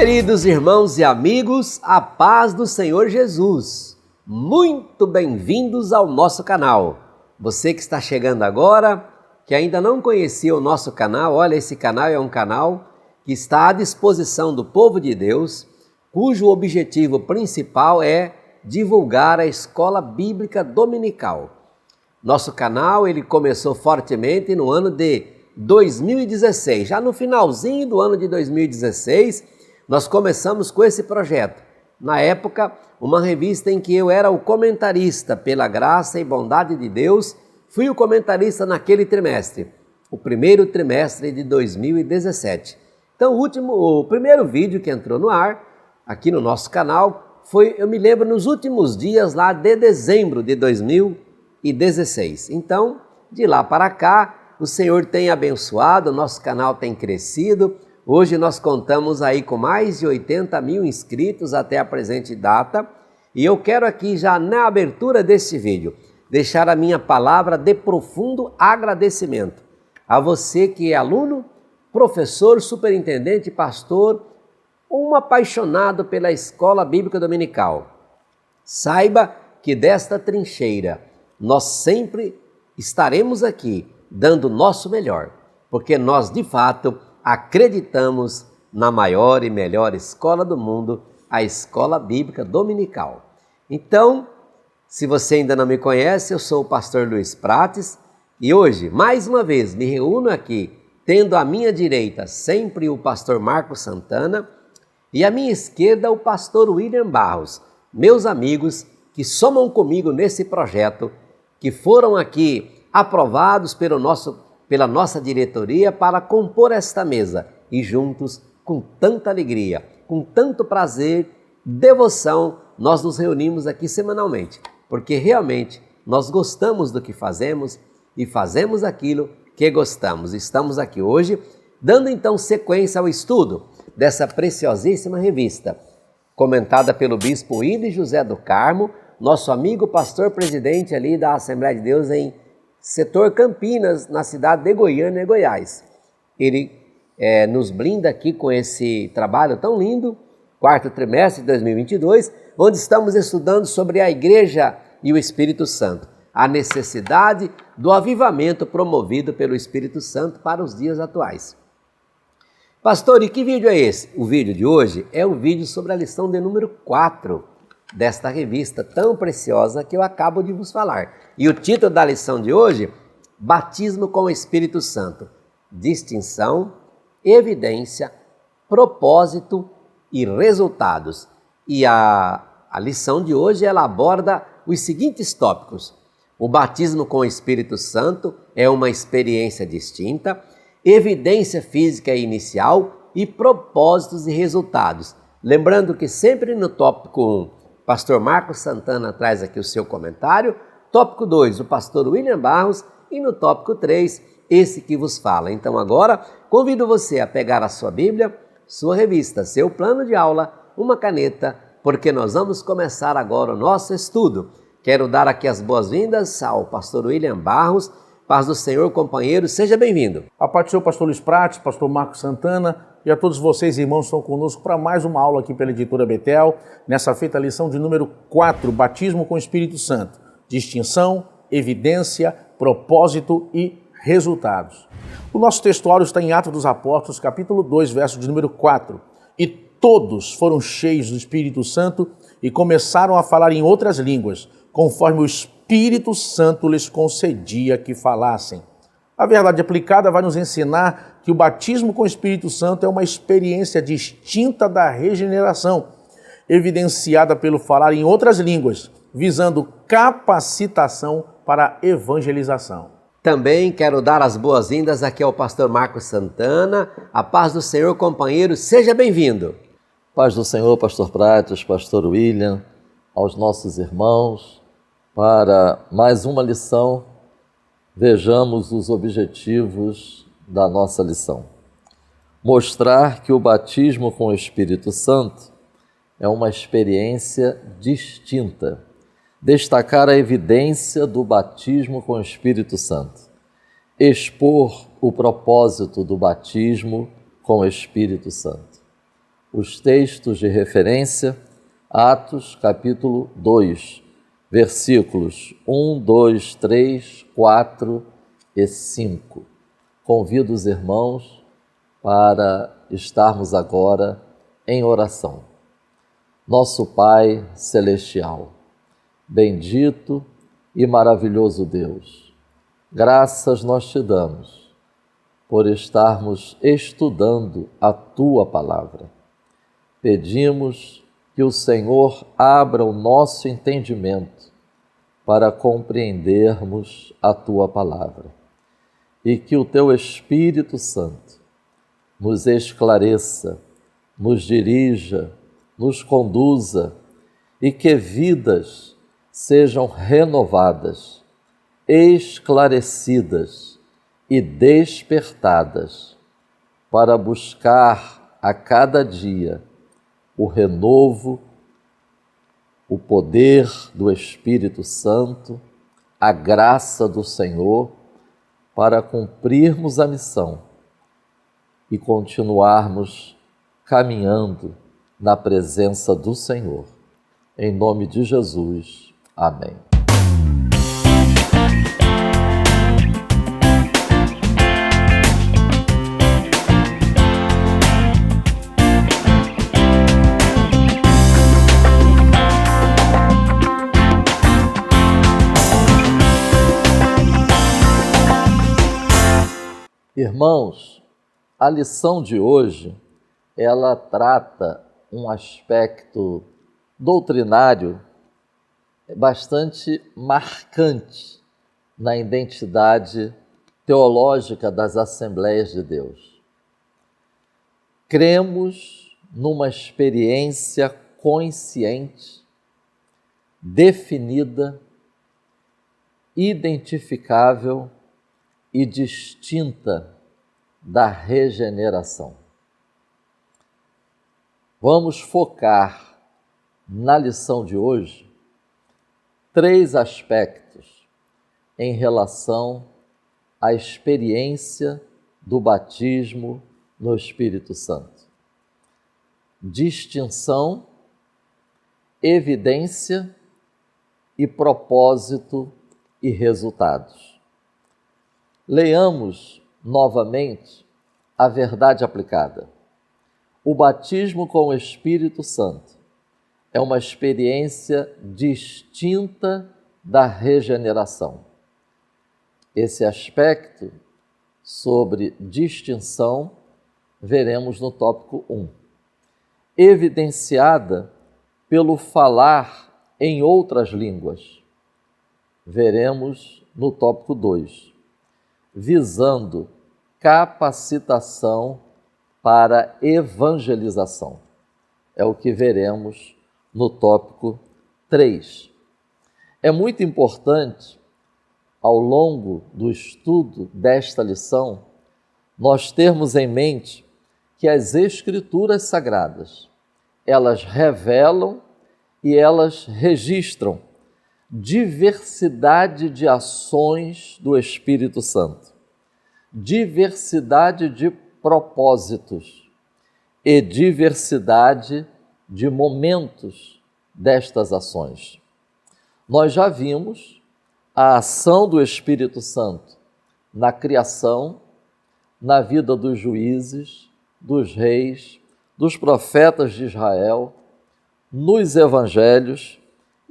queridos irmãos e amigos, a paz do Senhor Jesus. Muito bem-vindos ao nosso canal. Você que está chegando agora, que ainda não conhecia o nosso canal, olha, esse canal é um canal que está à disposição do povo de Deus, cujo objetivo principal é divulgar a escola bíblica dominical. Nosso canal ele começou fortemente no ano de 2016. Já no finalzinho do ano de 2016, nós começamos com esse projeto. Na época, uma revista em que eu era o comentarista, pela graça e bondade de Deus, fui o comentarista naquele trimestre, o primeiro trimestre de 2017. Então, o primeiro vídeo que entrou no ar, aqui no nosso canal, foi, eu me lembro, nos últimos dias lá de dezembro de 2016. Então, de lá para cá, o Senhor tem abençoado, o nosso canal tem crescido. Hoje nós contamos aí com mais de 80 mil inscritos até a presente data. E eu quero aqui já na abertura deste vídeo deixar a minha palavra de profundo agradecimento a você que é aluno, professor, superintendente, pastor, um apaixonado pela Escola Bíblica Dominical. Saiba que desta trincheira nós sempre estaremos aqui dando o nosso melhor, porque nós de fato acreditamos na maior e melhor escola do mundo, a Escola Bíblica Dominical. Então, se você ainda não me conhece, eu sou o pastor Luiz Prates e hoje, mais uma vez, me reúno aqui, tendo à minha direita sempre o pastor Marcos Santana e à minha esquerda o pastor William Barros, meus amigos que somam comigo nesse projeto, que foram aqui aprovados pela nossa diretoria para compor esta mesa e juntos, com tanta alegria, com tanto prazer, devoção, nós nos reunimos aqui semanalmente, porque realmente nós gostamos do que fazemos e fazemos aquilo que gostamos. Estamos aqui hoje dando então sequência ao estudo dessa preciosíssima revista, comentada pelo bispo Ide José do Carmo, nosso amigo pastor presidente ali da Assembleia de Deus em setor Campinas, na cidade de Goiânia, Goiás. Ele nos brinda aqui com esse trabalho tão lindo, quarto trimestre de 2022, onde estamos estudando sobre a Igreja e o Espírito Santo, a necessidade do avivamento promovido pelo Espírito Santo para os dias atuais. Pastor, e que vídeo é esse? O vídeo de hoje é o vídeo sobre a lição de número 4 desta revista tão preciosa que eu acabo de vos falar. E o título da lição de hoje, Batismo com o Espírito Santo, distinção, evidência, propósito e resultados. E a lição de hoje ela aborda os seguintes tópicos. O batismo com o Espírito Santo é uma experiência distinta, evidência física inicial e propósitos e resultados. Lembrando que sempre no tópico 1, pastor Marcos Santana traz aqui o seu comentário, tópico 2, o pastor William Barros e no tópico 3, esse que vos fala. Então agora, convido você a pegar a sua Bíblia, sua revista, seu plano de aula, uma caneta, porque nós vamos começar agora o nosso estudo. Quero dar aqui as boas-vindas ao pastor William Barros. Paz do Senhor, companheiro, seja bem-vindo. A paz do Senhor, pastor Luiz Prates, pastor Marcos Santana e a todos vocês, irmãos, que estão conosco para mais uma aula aqui pela editora Betel, nessa feita lição de número 4, Batismo com o Espírito Santo, distinção, evidência, propósito e resultados. O nosso textuário está em Atos dos Apóstolos, capítulo 2, verso de número 4. E todos foram cheios do Espírito Santo e começaram a falar em outras línguas, conforme o Espírito Santo lhes concedia que falassem. A verdade aplicada vai nos ensinar que o batismo com o Espírito Santo é uma experiência distinta da regeneração, evidenciada pelo falar em outras línguas, visando capacitação para a evangelização. Também quero dar as boas-vindas aqui ao pastor Marcos Santana. A paz do Senhor, companheiro, seja bem-vindo. Paz do Senhor, pastor Prates, pastor William, aos nossos irmãos, para mais uma lição, vejamos os objetivos da nossa lição. Mostrar que o batismo com o Espírito Santo é uma experiência distinta. Destacar a evidência do batismo com o Espírito Santo. Expor o propósito do batismo com o Espírito Santo. Os textos de referência, Atos capítulo 2, versículos 1, 2, 3, 4 e 5. Convido os irmãos para estarmos agora em oração. Nosso Pai Celestial, bendito e maravilhoso Deus, graças nós te damos por estarmos estudando a Tua Palavra. Pedimos que o Senhor abra o nosso entendimento para compreendermos a Tua Palavra e que o Teu Espírito Santo nos esclareça, nos dirija, nos conduza e que vidas sejam renovadas, esclarecidas e despertadas para buscar a cada dia o renovo, o poder do Espírito Santo, a graça do Senhor, para cumprirmos a missão e continuarmos caminhando na presença do Senhor. Em nome de Jesus. Amém. Irmãos, a lição de hoje, ela trata um aspecto doutrinário bastante marcante na identidade teológica das Assembleias de Deus. Cremos numa experiência consciente, definida, identificável e distinta da regeneração. Vamos focar na lição de hoje 3 aspectos em relação à experiência do batismo no Espírito Santo: distinção, evidência e propósito e resultados. Leamos novamente a verdade aplicada. O batismo com o Espírito Santo é uma experiência distinta da regeneração. Esse aspecto sobre distinção veremos no tópico 1, evidenciada pelo falar em outras línguas. Veremos no tópico 2, visando capacitação para evangelização. É o que veremos no tópico 3. É muito importante, ao longo do estudo desta lição, nós termos em mente que as Escrituras Sagradas, elas revelam e elas registram diversidade de ações do Espírito Santo, diversidade de propósitos e diversidade de momentos destas ações. Nós já vimos a ação do Espírito Santo na criação, na vida dos juízes, dos reis, dos profetas de Israel, nos evangelhos,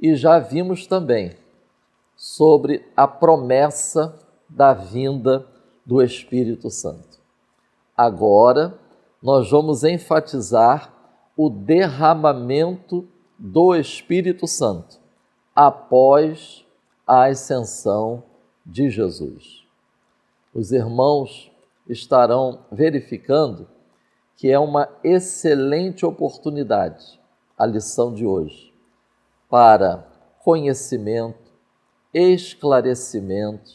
e já vimos também sobre a promessa da vinda do Espírito Santo. Agora, nós vamos enfatizar o derramamento do Espírito Santo após a ascensão de Jesus. Os irmãos estarão verificando que é uma excelente oportunidade a lição de hoje para conhecimento, esclarecimento.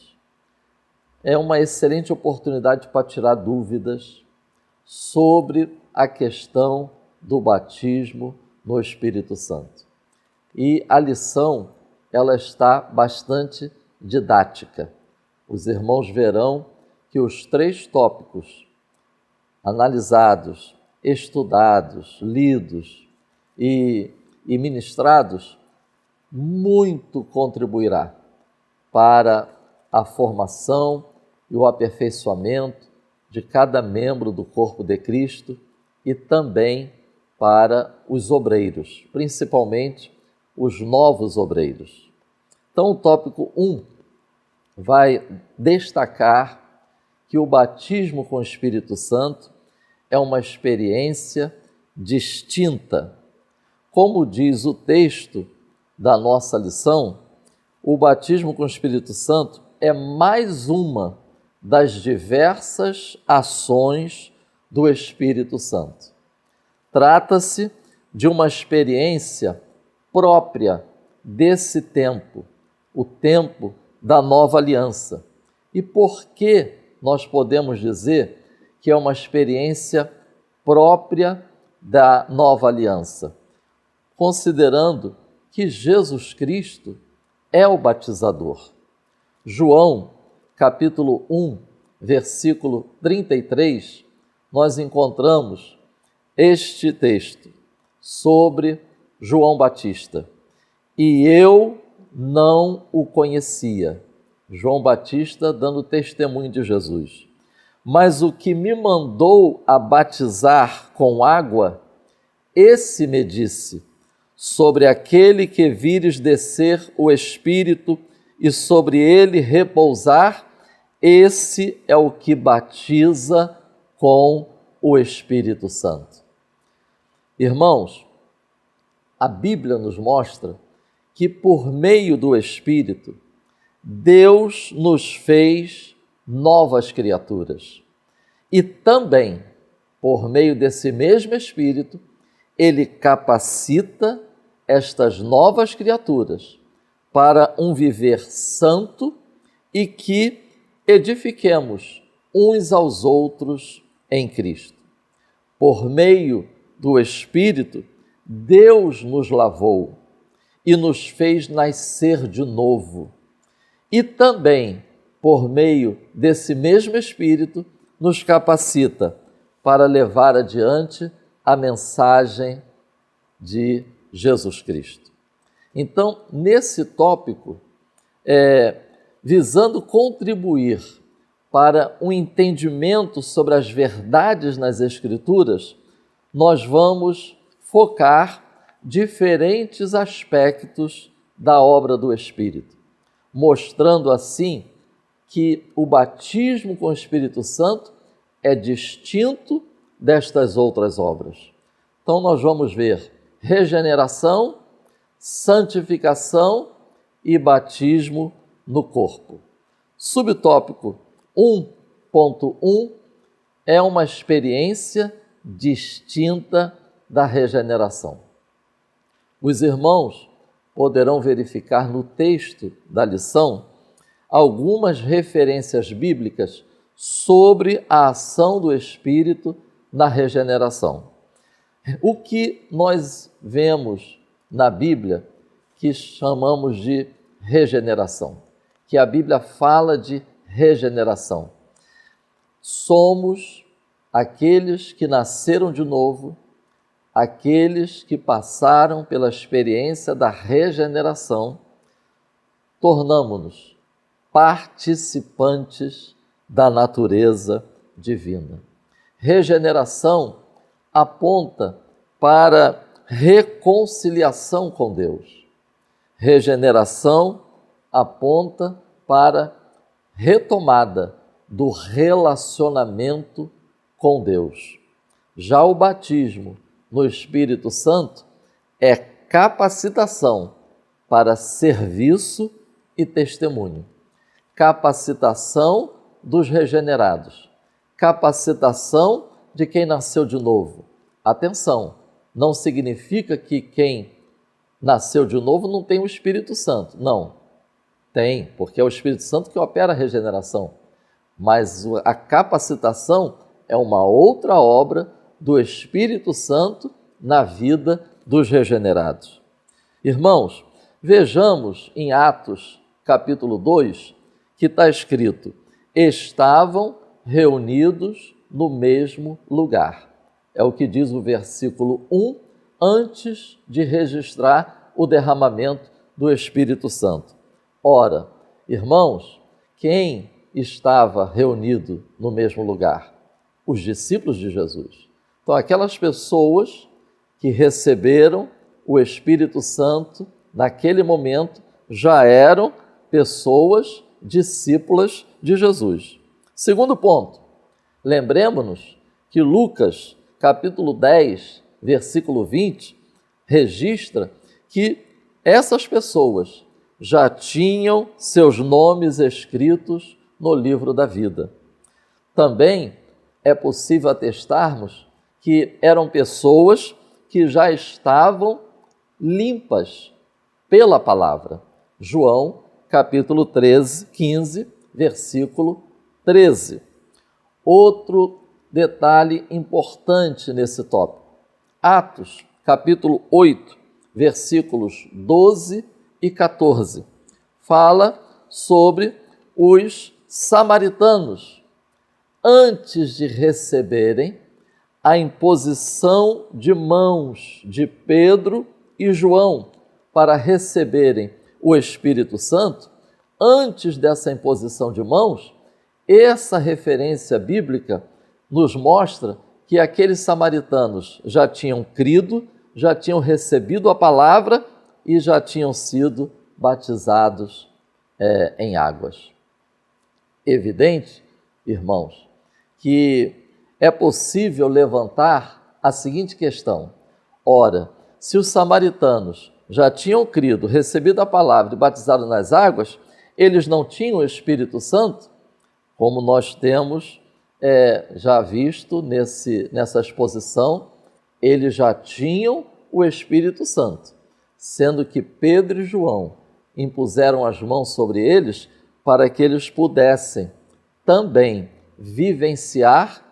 É uma excelente oportunidade para tirar dúvidas sobre a questão do batismo no Espírito Santo. E a lição, ela está bastante didática. Os irmãos verão que os 3 tópicos analisados estudados, lidos e ministrados, muito contribuirá para a formação e o aperfeiçoamento de cada membro do corpo de Cristo e também para os obreiros, principalmente os novos obreiros. Então, o tópico 1 vai destacar que o batismo com o Espírito Santo é uma experiência distinta. Como diz o texto da nossa lição, o batismo com o Espírito Santo é mais uma das diversas ações do Espírito Santo. Trata-se de uma experiência própria desse tempo, o tempo da nova aliança. E por que nós podemos dizer que é uma experiência própria da nova aliança? Considerando que Jesus Cristo é o batizador. João, capítulo 1, versículo 33, nós encontramos este texto sobre João Batista. E eu não o conhecia. João Batista dando testemunho de Jesus. Mas o que me mandou a batizar com água, esse me disse: sobre aquele que vires descer o Espírito e sobre ele repousar, esse é o que batiza com o Espírito Santo. Irmãos, a Bíblia nos mostra que por meio do Espírito, Deus nos fez novas criaturas. E também, por meio desse mesmo Espírito, Ele capacita estas novas criaturas para um viver santo e que edifiquemos uns aos outros em Cristo. Por meio do Espírito, Deus nos lavou e nos fez nascer de novo. E também, por meio desse mesmo Espírito, nos capacita para levar adiante a mensagem de Jesus Cristo. Então, nesse tópico, visando contribuir para um entendimento sobre as verdades nas Escrituras, nós vamos focar diferentes aspectos da obra do Espírito, mostrando assim que o batismo com o Espírito Santo é distinto destas outras obras. Então nós vamos ver regeneração, santificação e batismo no corpo. Subtópico 1.1 é uma experiência distinta da regeneração. Os irmãos poderão verificar no texto da lição algumas referências bíblicas sobre a ação do Espírito na regeneração. O que nós vemos na Bíblia que chamamos de regeneração, que a Bíblia fala de regeneração. Somos aqueles que nasceram de novo, aqueles que passaram pela experiência da regeneração, tornamo-nos participantes da natureza divina. Regeneração aponta para reconciliação com Deus. Regeneração aponta para retomada do relacionamento com Deus. Já o batismo no Espírito Santo é capacitação para serviço e testemunho. Capacitação dos regenerados. Capacitação de quem nasceu de novo. Atenção, não significa que quem nasceu de novo não tem o Espírito Santo. Não, tem, porque é o Espírito Santo que opera a regeneração. Mas a capacitação é uma outra obra do Espírito Santo na vida dos regenerados. Irmãos, vejamos em Atos, capítulo 2, que está escrito: estavam reunidos no mesmo lugar. É o que diz o versículo 1, antes de registrar o derramamento do Espírito Santo. Ora, irmãos, quem estava reunido no mesmo lugar? Os discípulos de Jesus. Então, aquelas pessoas que receberam o Espírito Santo naquele momento já eram pessoas discípulas de Jesus. Segundo ponto, lembremos-nos que Lucas, capítulo 10, versículo 20, registra que essas pessoas já tinham seus nomes escritos no livro da vida. Também é possível atestarmos que eram pessoas que já estavam limpas pela palavra. João, capítulo 13, 15, versículo 13. Outro detalhe importante nesse tópico. Atos, capítulo 8, versículos 12 e 14. Fala sobre os samaritanos. Antes de receberem a imposição de mãos de Pedro e João para receberem o Espírito Santo, antes dessa imposição de mãos, essa referência bíblica nos mostra que aqueles samaritanos já tinham crido, já tinham recebido a palavra e já tinham sido batizados em águas. Evidente, irmãos, que é possível levantar a seguinte questão. Ora, se os samaritanos já tinham crido, recebido a palavra e batizado nas águas, eles não tinham o Espírito Santo? Como nós temos já visto nessa exposição, eles já tinham o Espírito Santo, sendo que Pedro e João impuseram as mãos sobre eles para que eles pudessem também vivenciar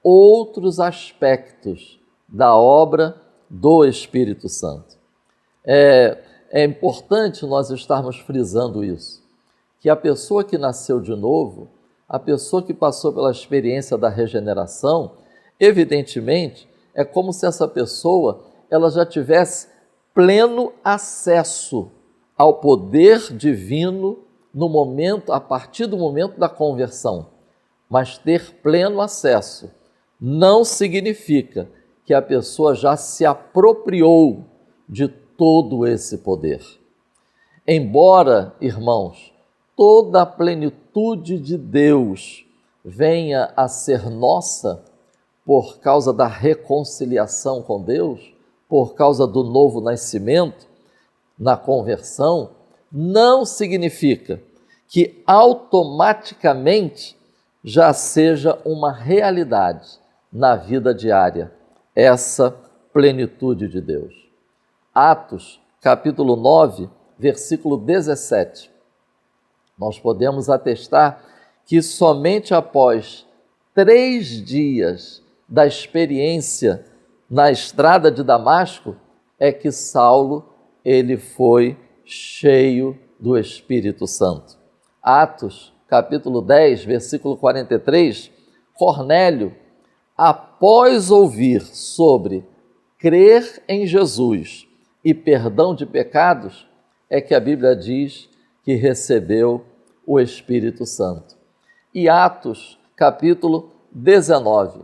outros aspectos da obra do Espírito Santo. É importante nós estarmos frisando isso, que a pessoa que nasceu de novo, a pessoa que passou pela experiência da regeneração, evidentemente, é como se essa pessoa ela já tivesse pleno acesso ao poder divino no momento, a partir do momento da conversão. Mas ter pleno acesso não significa que a pessoa já se apropriou de todo esse poder. Embora, irmãos, toda a plenitude de Deus venha a ser nossa por causa da reconciliação com Deus, por causa do novo nascimento, na conversão, não significa que automaticamente já seja uma realidade na vida diária essa plenitude de Deus. Atos, capítulo 9, versículo 17. Nós podemos atestar que somente após 3 dias da experiência na estrada de Damasco é que Saulo ele foi cheio do Espírito Santo. Atos, capítulo 10, versículo 43, Cornélio, após ouvir sobre crer em Jesus e perdão de pecados, é que a Bíblia diz que recebeu o Espírito Santo. E Atos, capítulo 19,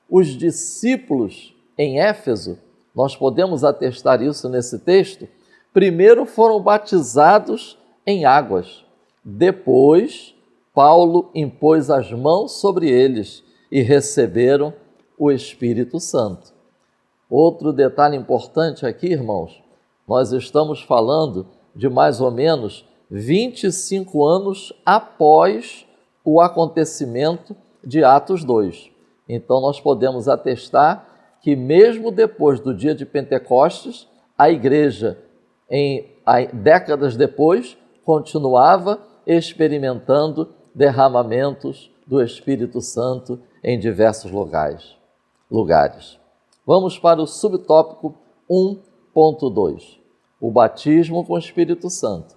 os discípulos em Éfeso, nós podemos atestar isso nesse texto, primeiro foram batizados em águas, depois Paulo impôs as mãos sobre eles e receberam o Espírito Santo. Outro detalhe importante aqui, irmãos, nós estamos falando de mais ou menos 25 anos após o acontecimento de Atos 2. Então nós podemos atestar que mesmo depois do dia de Pentecostes, a igreja, décadas depois, continuava experimentando derramamentos do Espírito Santo em diversos lugares. Vamos para o subtópico 1.2. O batismo com o Espírito Santo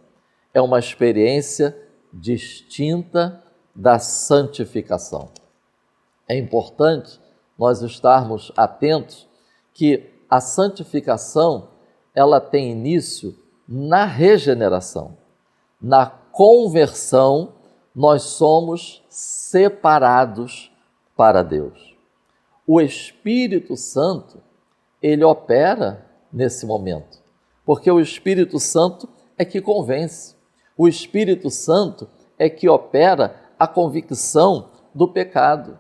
é uma experiência distinta da santificação. É importante nós estarmos atentos que a santificação, ela tem início na regeneração. Na conversão, nós somos separados para Deus. O Espírito Santo, ele opera nesse momento, porque o Espírito Santo é que convence. O Espírito Santo é que opera a convicção do pecado.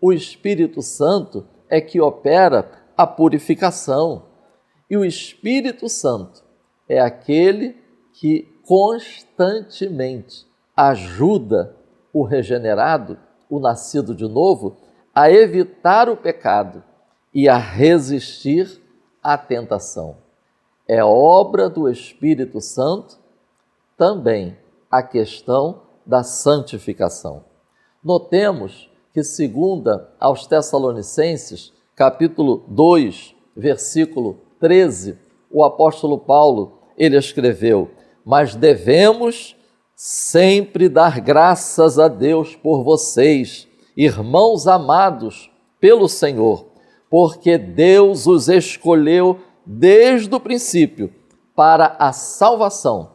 O Espírito Santo é que opera a purificação. E o Espírito Santo é aquele que constantemente ajuda o regenerado, o nascido de novo, a evitar o pecado e a resistir à tentação. É obra do Espírito Santo também a questão da santificação. Notemos que, segundo aos Tessalonicenses, capítulo 2, versículo 13, o apóstolo Paulo, ele escreveu: mas devemos sempre dar graças a Deus por vocês, irmãos amados pelo Senhor, porque Deus os escolheu desde o princípio para a salvação,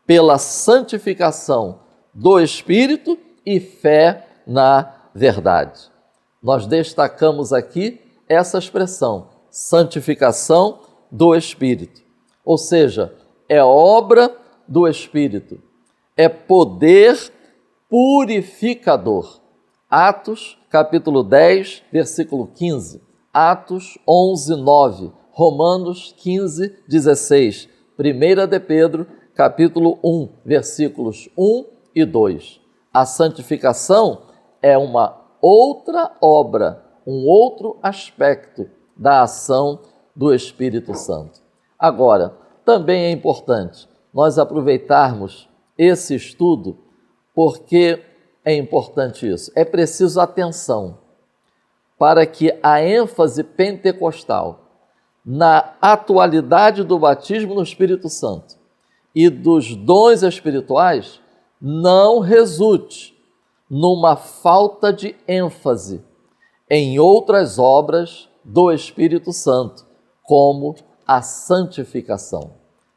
pela santificação do Espírito e fé na verdade. Nós destacamos aqui essa expressão, santificação do Espírito, ou seja, é obra do Espírito, é poder purificador. Atos, capítulo 10, versículo 15, Atos 11, 9, Romanos 15, 16, 1 de Pedro, capítulo 1, versículos 1 e 2. A santificação é uma outra obra, um outro aspecto da ação do Espírito Santo. Agora, também é importante nós aproveitarmos esse estudo, porque é importante isso. É preciso atenção para que a ênfase pentecostal na atualidade do batismo no Espírito Santo e dos dons espirituais não resulte numa falta de ênfase em outras obras do Espírito Santo, como a santificação.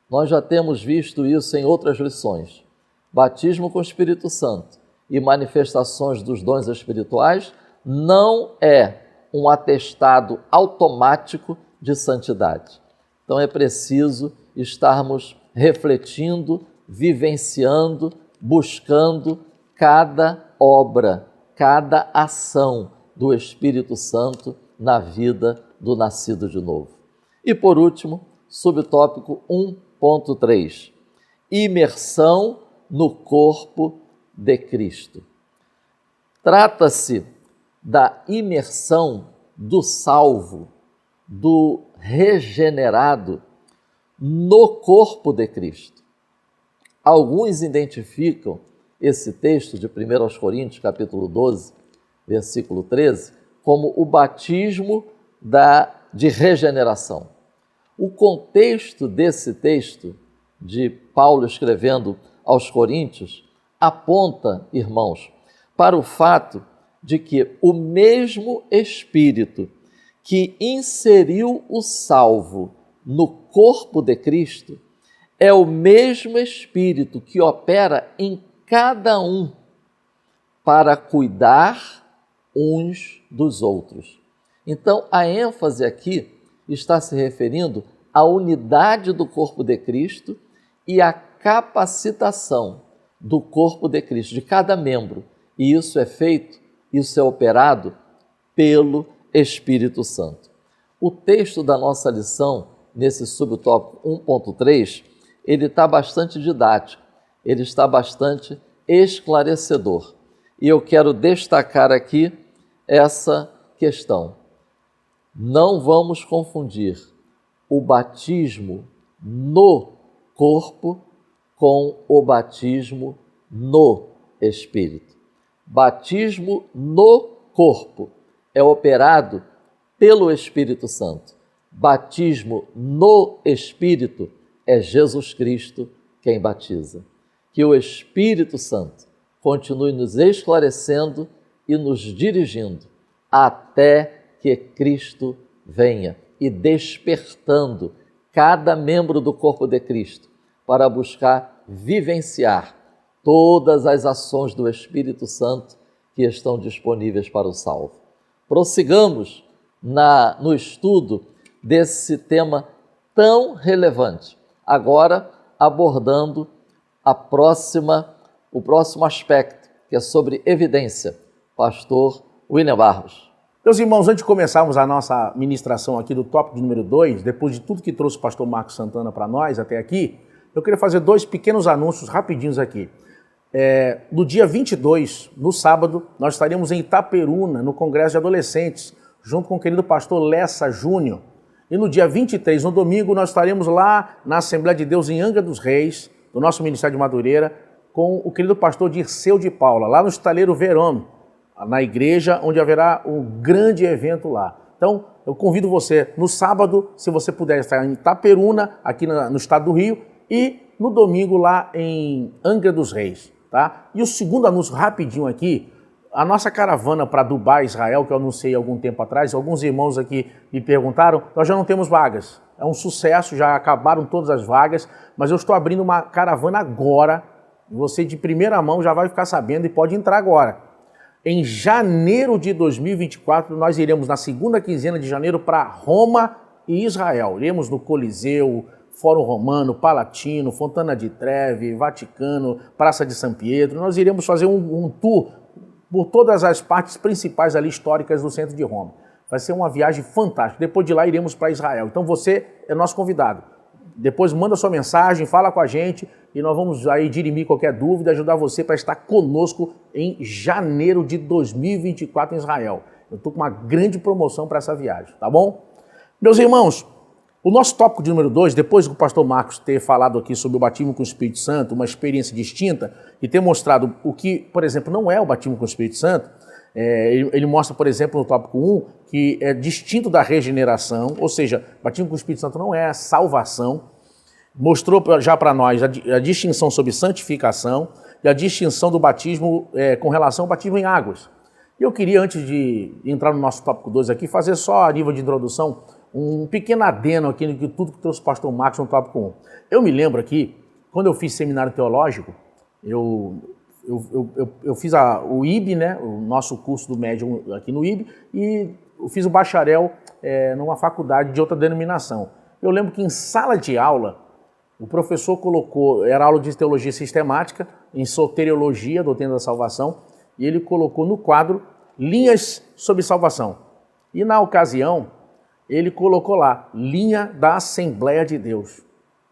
Nós já temos visto isso em outras lições. Batismo com o Espírito Santo e manifestações dos dons espirituais não é um atestado automático de santidade. Então é preciso estarmos refletindo, vivenciando, buscando cada obra, cada ação do Espírito Santo na vida do nascido de novo. E por último, subtópico 1.3, imersão no corpo de Cristo. Trata-se da imersão do salvo, do regenerado no corpo de Cristo. Alguns identificam esse texto de 1 Coríntios, capítulo 12, versículo 13, como o batismo de regeneração. O contexto desse texto, de Paulo escrevendo aos Coríntios, aponta, irmãos, para o fato de que o mesmo Espírito que inseriu o salvo no corpo de Cristo é o mesmo Espírito que opera em cada um para cuidar uns dos outros. Então, a ênfase aqui está se referindo à unidade do corpo de Cristo e à capacitação do corpo de Cristo, de cada membro. E isso é feito, isso é operado pelo Espírito Santo. O texto da nossa lição, nesse subtópico 1.3, ele está bastante didático, ele está bastante esclarecedor. E eu quero destacar aqui essa questão. Não vamos confundir o batismo no corpo com o batismo no Espírito. Batismo no corpo é operado pelo Espírito Santo. Batismo no Espírito é Jesus Cristo quem batiza. Que o Espírito Santo continue nos esclarecendo e nos dirigindo até que Cristo venha e despertando cada membro do corpo de Cristo para buscar vivenciar todas as ações do Espírito Santo que estão disponíveis para o salvo. Prossigamos no estudo desse tema tão relevante, agora abordando o próximo aspecto, que é sobre evidência. Pastor William Barros. Meus irmãos, antes de começarmos a nossa ministração aqui do tópico número 2, depois de tudo que trouxe o pastor Marcos Santana para nós até aqui, eu queria fazer 2 pequenos anúncios rapidinhos aqui. No dia 22, no sábado, nós estaremos em Itaperuna, no Congresso de Adolescentes, junto com o querido pastor Lessa Júnior. E no dia 23, no domingo, nós estaremos lá na Assembleia de Deus em Angra dos Reis, do nosso Ministério de Madureira, com o querido pastor Dirceu de Paula, lá no Estaleiro Verón, na igreja, onde haverá um grande evento lá. Então, eu convido você no sábado, se você puder estar em Itaperuna, aqui no estado do Rio, e no domingo lá em Angra dos Reis, tá? E o segundo anúncio rapidinho aqui, a nossa caravana para Dubai, Israel, que eu anunciei há algum tempo atrás, alguns irmãos aqui me perguntaram, nós já não temos vagas. É um sucesso, já acabaram todas as vagas, mas eu estou abrindo uma caravana agora, você de primeira mão já vai ficar sabendo e pode entrar agora. Em janeiro de 2024, nós iremos na segunda quinzena de janeiro para Roma e Israel. Iremos no Coliseu, Fórum Romano, Palatino, Fontana di Trevi, Vaticano, Praça de São Pietro. Nós iremos fazer um tour por todas as partes principais ali históricas do centro de Roma. Vai ser uma viagem fantástica. Depois de lá iremos para Israel. Então você é nosso convidado. Depois manda sua mensagem, fala com a gente e nós vamos aí dirimir qualquer dúvida, ajudar você para estar conosco em janeiro de 2024 em Israel. Eu estou com uma grande promoção para essa viagem, tá bom? Meus irmãos, o nosso tópico de número 2, depois do pastor Marcos ter falado aqui sobre o batismo com o Espírito Santo, uma experiência distinta, e ter mostrado o que, por exemplo, não é o batismo com o Espírito Santo, ele mostra, por exemplo, no tópico 1, que é distinto da regeneração, ou seja, batismo com o Espírito Santo não é a salvação. Mostrou já para nós a distinção sobre santificação e a distinção do batismo com relação ao batismo em águas. E eu queria, antes de entrar no nosso tópico 2 aqui, fazer só a nível de introdução um pequeno adeno aqui no que tudo que trouxe o pastor Marcos no tópico 1. Eu me lembro aqui, quando eu fiz seminário teológico, eu fiz o IB, né, o nosso curso do médium aqui no IB, e eu fiz o bacharel numa faculdade de outra denominação. Eu lembro que em sala de aula, o professor colocou, era aula de teologia sistemática, em soteriologia, doutrina da salvação, e ele colocou no quadro linhas sobre salvação. E na ocasião, ele colocou lá, linha da Assembleia de Deus,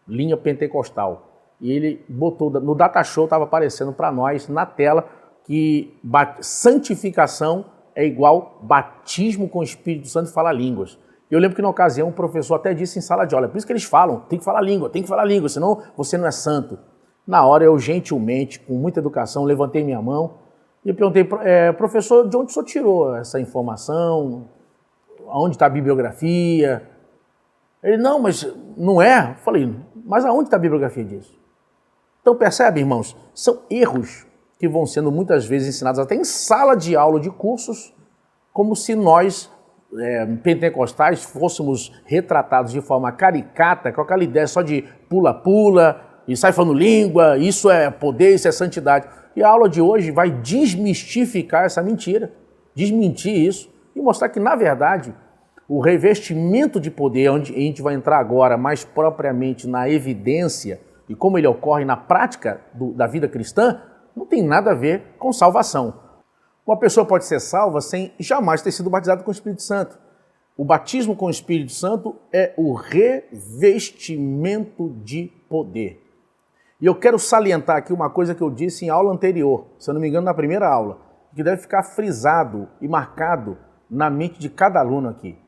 linha pentecostal. E ele botou, no data show estava aparecendo para nós na tela que santificação é igual batismo com o Espírito Santo e falar línguas. Eu lembro que na ocasião o professor até disse em sala de aula, por isso que eles falam, tem que falar língua, senão você não é santo. Na hora eu gentilmente, com muita educação, levantei minha mão e perguntei, professor, de onde o senhor tirou essa informação? Onde está a bibliografia? Ele, não, mas não é? Eu falei, mas aonde está a bibliografia disso? Então percebe, irmãos, são erros que vão sendo muitas vezes ensinados até em sala de aula de cursos, como se nós, pentecostais, fôssemos retratados de forma caricata, com aquela ideia só de pula-pula e sai falando língua, isso é poder, isso é santidade. E a aula de hoje vai desmistificar essa mentira, desmentir isso e mostrar que, na verdade, o revestimento de poder, onde a gente vai entrar agora mais propriamente na evidência e como ele ocorre na prática da vida cristã, não tem nada a ver com salvação. Uma pessoa pode ser salva sem jamais ter sido batizada com o Espírito Santo. O batismo com o Espírito Santo é o revestimento de poder. E eu quero salientar aqui uma coisa que eu disse em aula anterior, se eu não me engano, na primeira aula, que deve ficar frisado e marcado na mente de cada aluno aqui.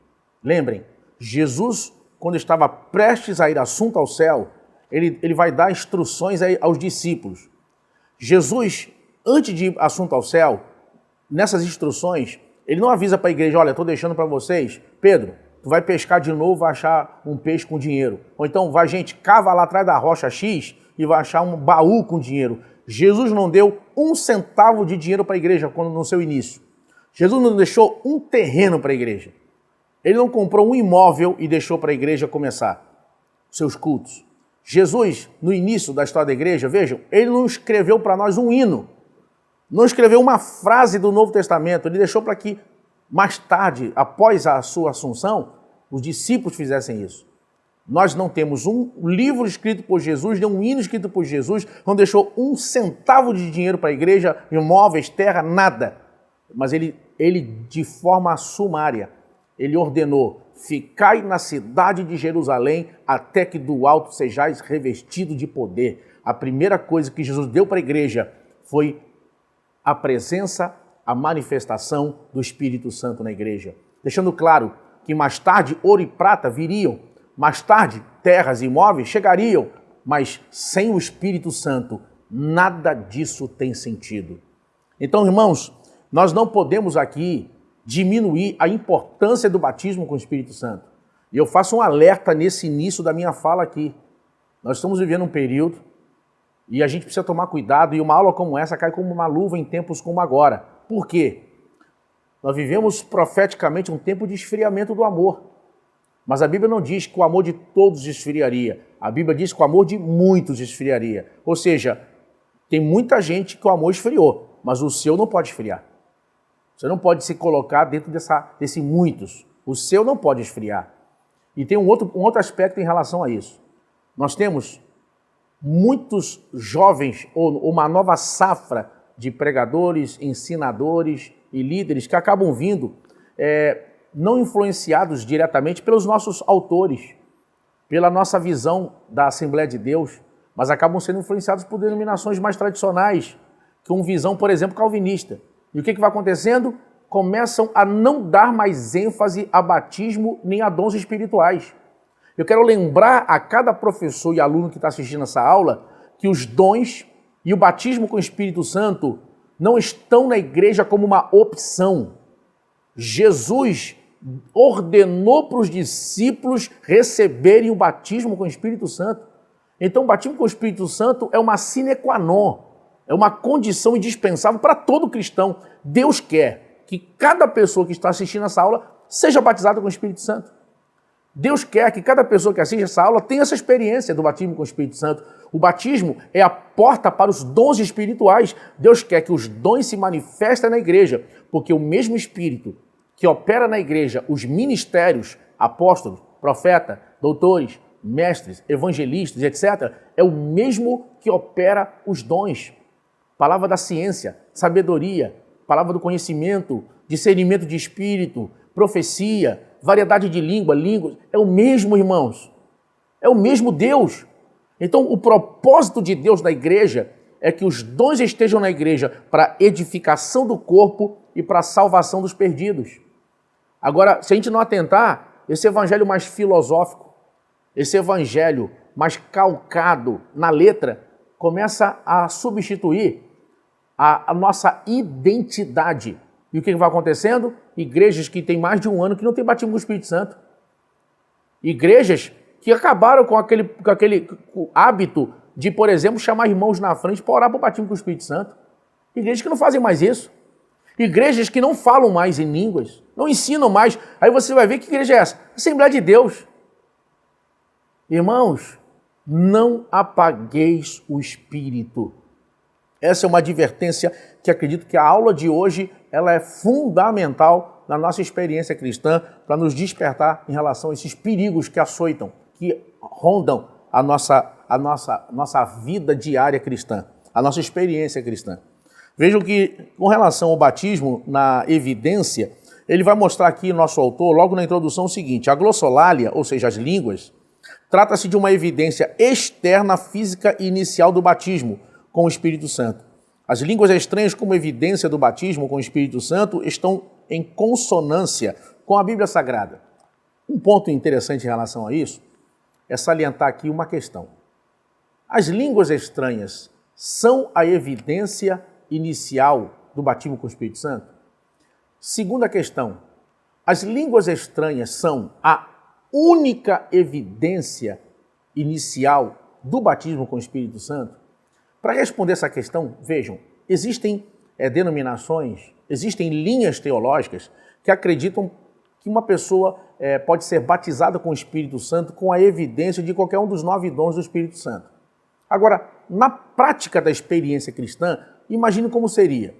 Lembrem, Jesus, quando estava prestes a ir assunto ao céu, ele vai dar instruções aos discípulos. Jesus, antes de ir assunto ao céu, nessas instruções, ele não avisa para a igreja, olha, estou deixando para vocês, Pedro, tu vai pescar de novo, vai achar um peixe com dinheiro. Ou então, vai, gente, cava lá atrás da rocha X e vai achar um baú com dinheiro. Jesus não deu um centavo de dinheiro para a igreja no seu início. Jesus não deixou um terreno para a igreja. Ele não comprou um imóvel e deixou para a igreja começar seus cultos. Jesus, no início da história da igreja, vejam, ele não escreveu para nós um hino, não escreveu uma frase do Novo Testamento, ele deixou para que mais tarde, após a sua assunção, os discípulos fizessem isso. Nós não temos um livro escrito por Jesus, nem um hino escrito por Jesus, não deixou um centavo de dinheiro para a igreja, imóveis, terra, nada. Mas ele de forma sumária, ele ordenou: ficai na cidade de Jerusalém até que do alto sejais revestido de poder. A primeira coisa que Jesus deu para a igreja foi a presença, a manifestação do Espírito Santo na igreja. Deixando claro que mais tarde ouro e prata viriam, mais tarde terras e imóveis chegariam, mas sem o Espírito Santo nada disso tem sentido. Então, irmãos, nós não podemos aqui diminuir a importância do batismo com o Espírito Santo. E eu faço um alerta nesse início da minha fala aqui. Nós estamos vivendo um período e a gente precisa tomar cuidado, e uma aula como essa cai como uma luva em tempos como agora. Por quê? Nós vivemos profeticamente um tempo de esfriamento do amor. Mas a Bíblia não diz que o amor de todos esfriaria. A Bíblia diz que o amor de muitos esfriaria. Ou seja, tem muita gente que o amor esfriou, mas o seu não pode esfriar. Você não pode se colocar dentro desse muitos. O seu não pode esfriar. E tem um outro aspecto em relação a isso. Nós temos muitos jovens, ou uma nova safra de pregadores, ensinadores e líderes que acabam vindo não influenciados diretamente pelos nossos autores, pela nossa visão da Assembleia de Deus, mas acabam sendo influenciados por denominações mais tradicionais, com visão, por exemplo, calvinista. E o que vai acontecendo? Começam a não dar mais ênfase a batismo nem a dons espirituais. Eu quero lembrar a cada professor e aluno que está assistindo essa aula que os dons e o batismo com o Espírito Santo não estão na igreja como uma opção. Jesus ordenou para os discípulos receberem o batismo com o Espírito Santo. Então, o batismo com o Espírito Santo é uma sine qua non, é uma condição indispensável para todo cristão. Deus quer que cada pessoa que está assistindo essa aula seja batizada com o Espírito Santo. Deus quer que cada pessoa que assiste essa aula tenha essa experiência do batismo com o Espírito Santo. O batismo é a porta para os dons espirituais. Deus quer que os dons se manifestem na igreja, porque o mesmo Espírito que opera na igreja os ministérios, apóstolos, profeta, doutores, mestres, evangelistas, etc., é o mesmo que opera os dons. Palavra da ciência, sabedoria, palavra do conhecimento, discernimento de espírito, profecia, variedade de línguas, é o mesmo, irmãos. É o mesmo Deus. Então, o propósito de Deus na igreja é que os dons estejam na igreja para edificação do corpo e para a salvação dos perdidos. Agora, se a gente não atentar, esse evangelho mais filosófico, esse evangelho mais calcado na letra, começa a substituir a nossa identidade. E o que vai acontecendo? Igrejas que têm mais de um ano que não têm batismo com o Espírito Santo. Igrejas que acabaram com aquele hábito de, por exemplo, chamar irmãos na frente para orar para o batismo com o Espírito Santo. Igrejas que não fazem mais isso. Igrejas que não falam mais em línguas, não ensinam mais. Aí você vai ver que igreja é essa? Assembleia de Deus. Irmãos, não apagueis o Espírito. Essa é uma advertência que acredito que a aula de hoje ela é fundamental na nossa experiência cristã para nos despertar em relação a esses perigos que açoitam, que rondam a nossa vida diária cristã, a nossa experiência cristã. Vejam que, com relação ao batismo na evidência, ele vai mostrar aqui, nosso autor, logo na introdução, o seguinte: a glossolalia, ou seja, as línguas, trata-se de uma evidência externa física inicial do batismo com o Espírito Santo. As línguas estranhas como evidência do batismo com o Espírito Santo estão em consonância com a Bíblia Sagrada. Um ponto interessante em relação a isso é salientar aqui uma questão. As línguas estranhas são a evidência inicial do batismo com o Espírito Santo? Segunda questão, as línguas estranhas são a única evidência inicial do batismo com o Espírito Santo? Para responder essa questão, vejam, existem denominações, existem linhas teológicas que acreditam que uma pessoa pode ser batizada com o Espírito Santo com a evidência de qualquer um dos 9 dons do Espírito Santo. Agora, na prática da experiência cristã, imagine como seria.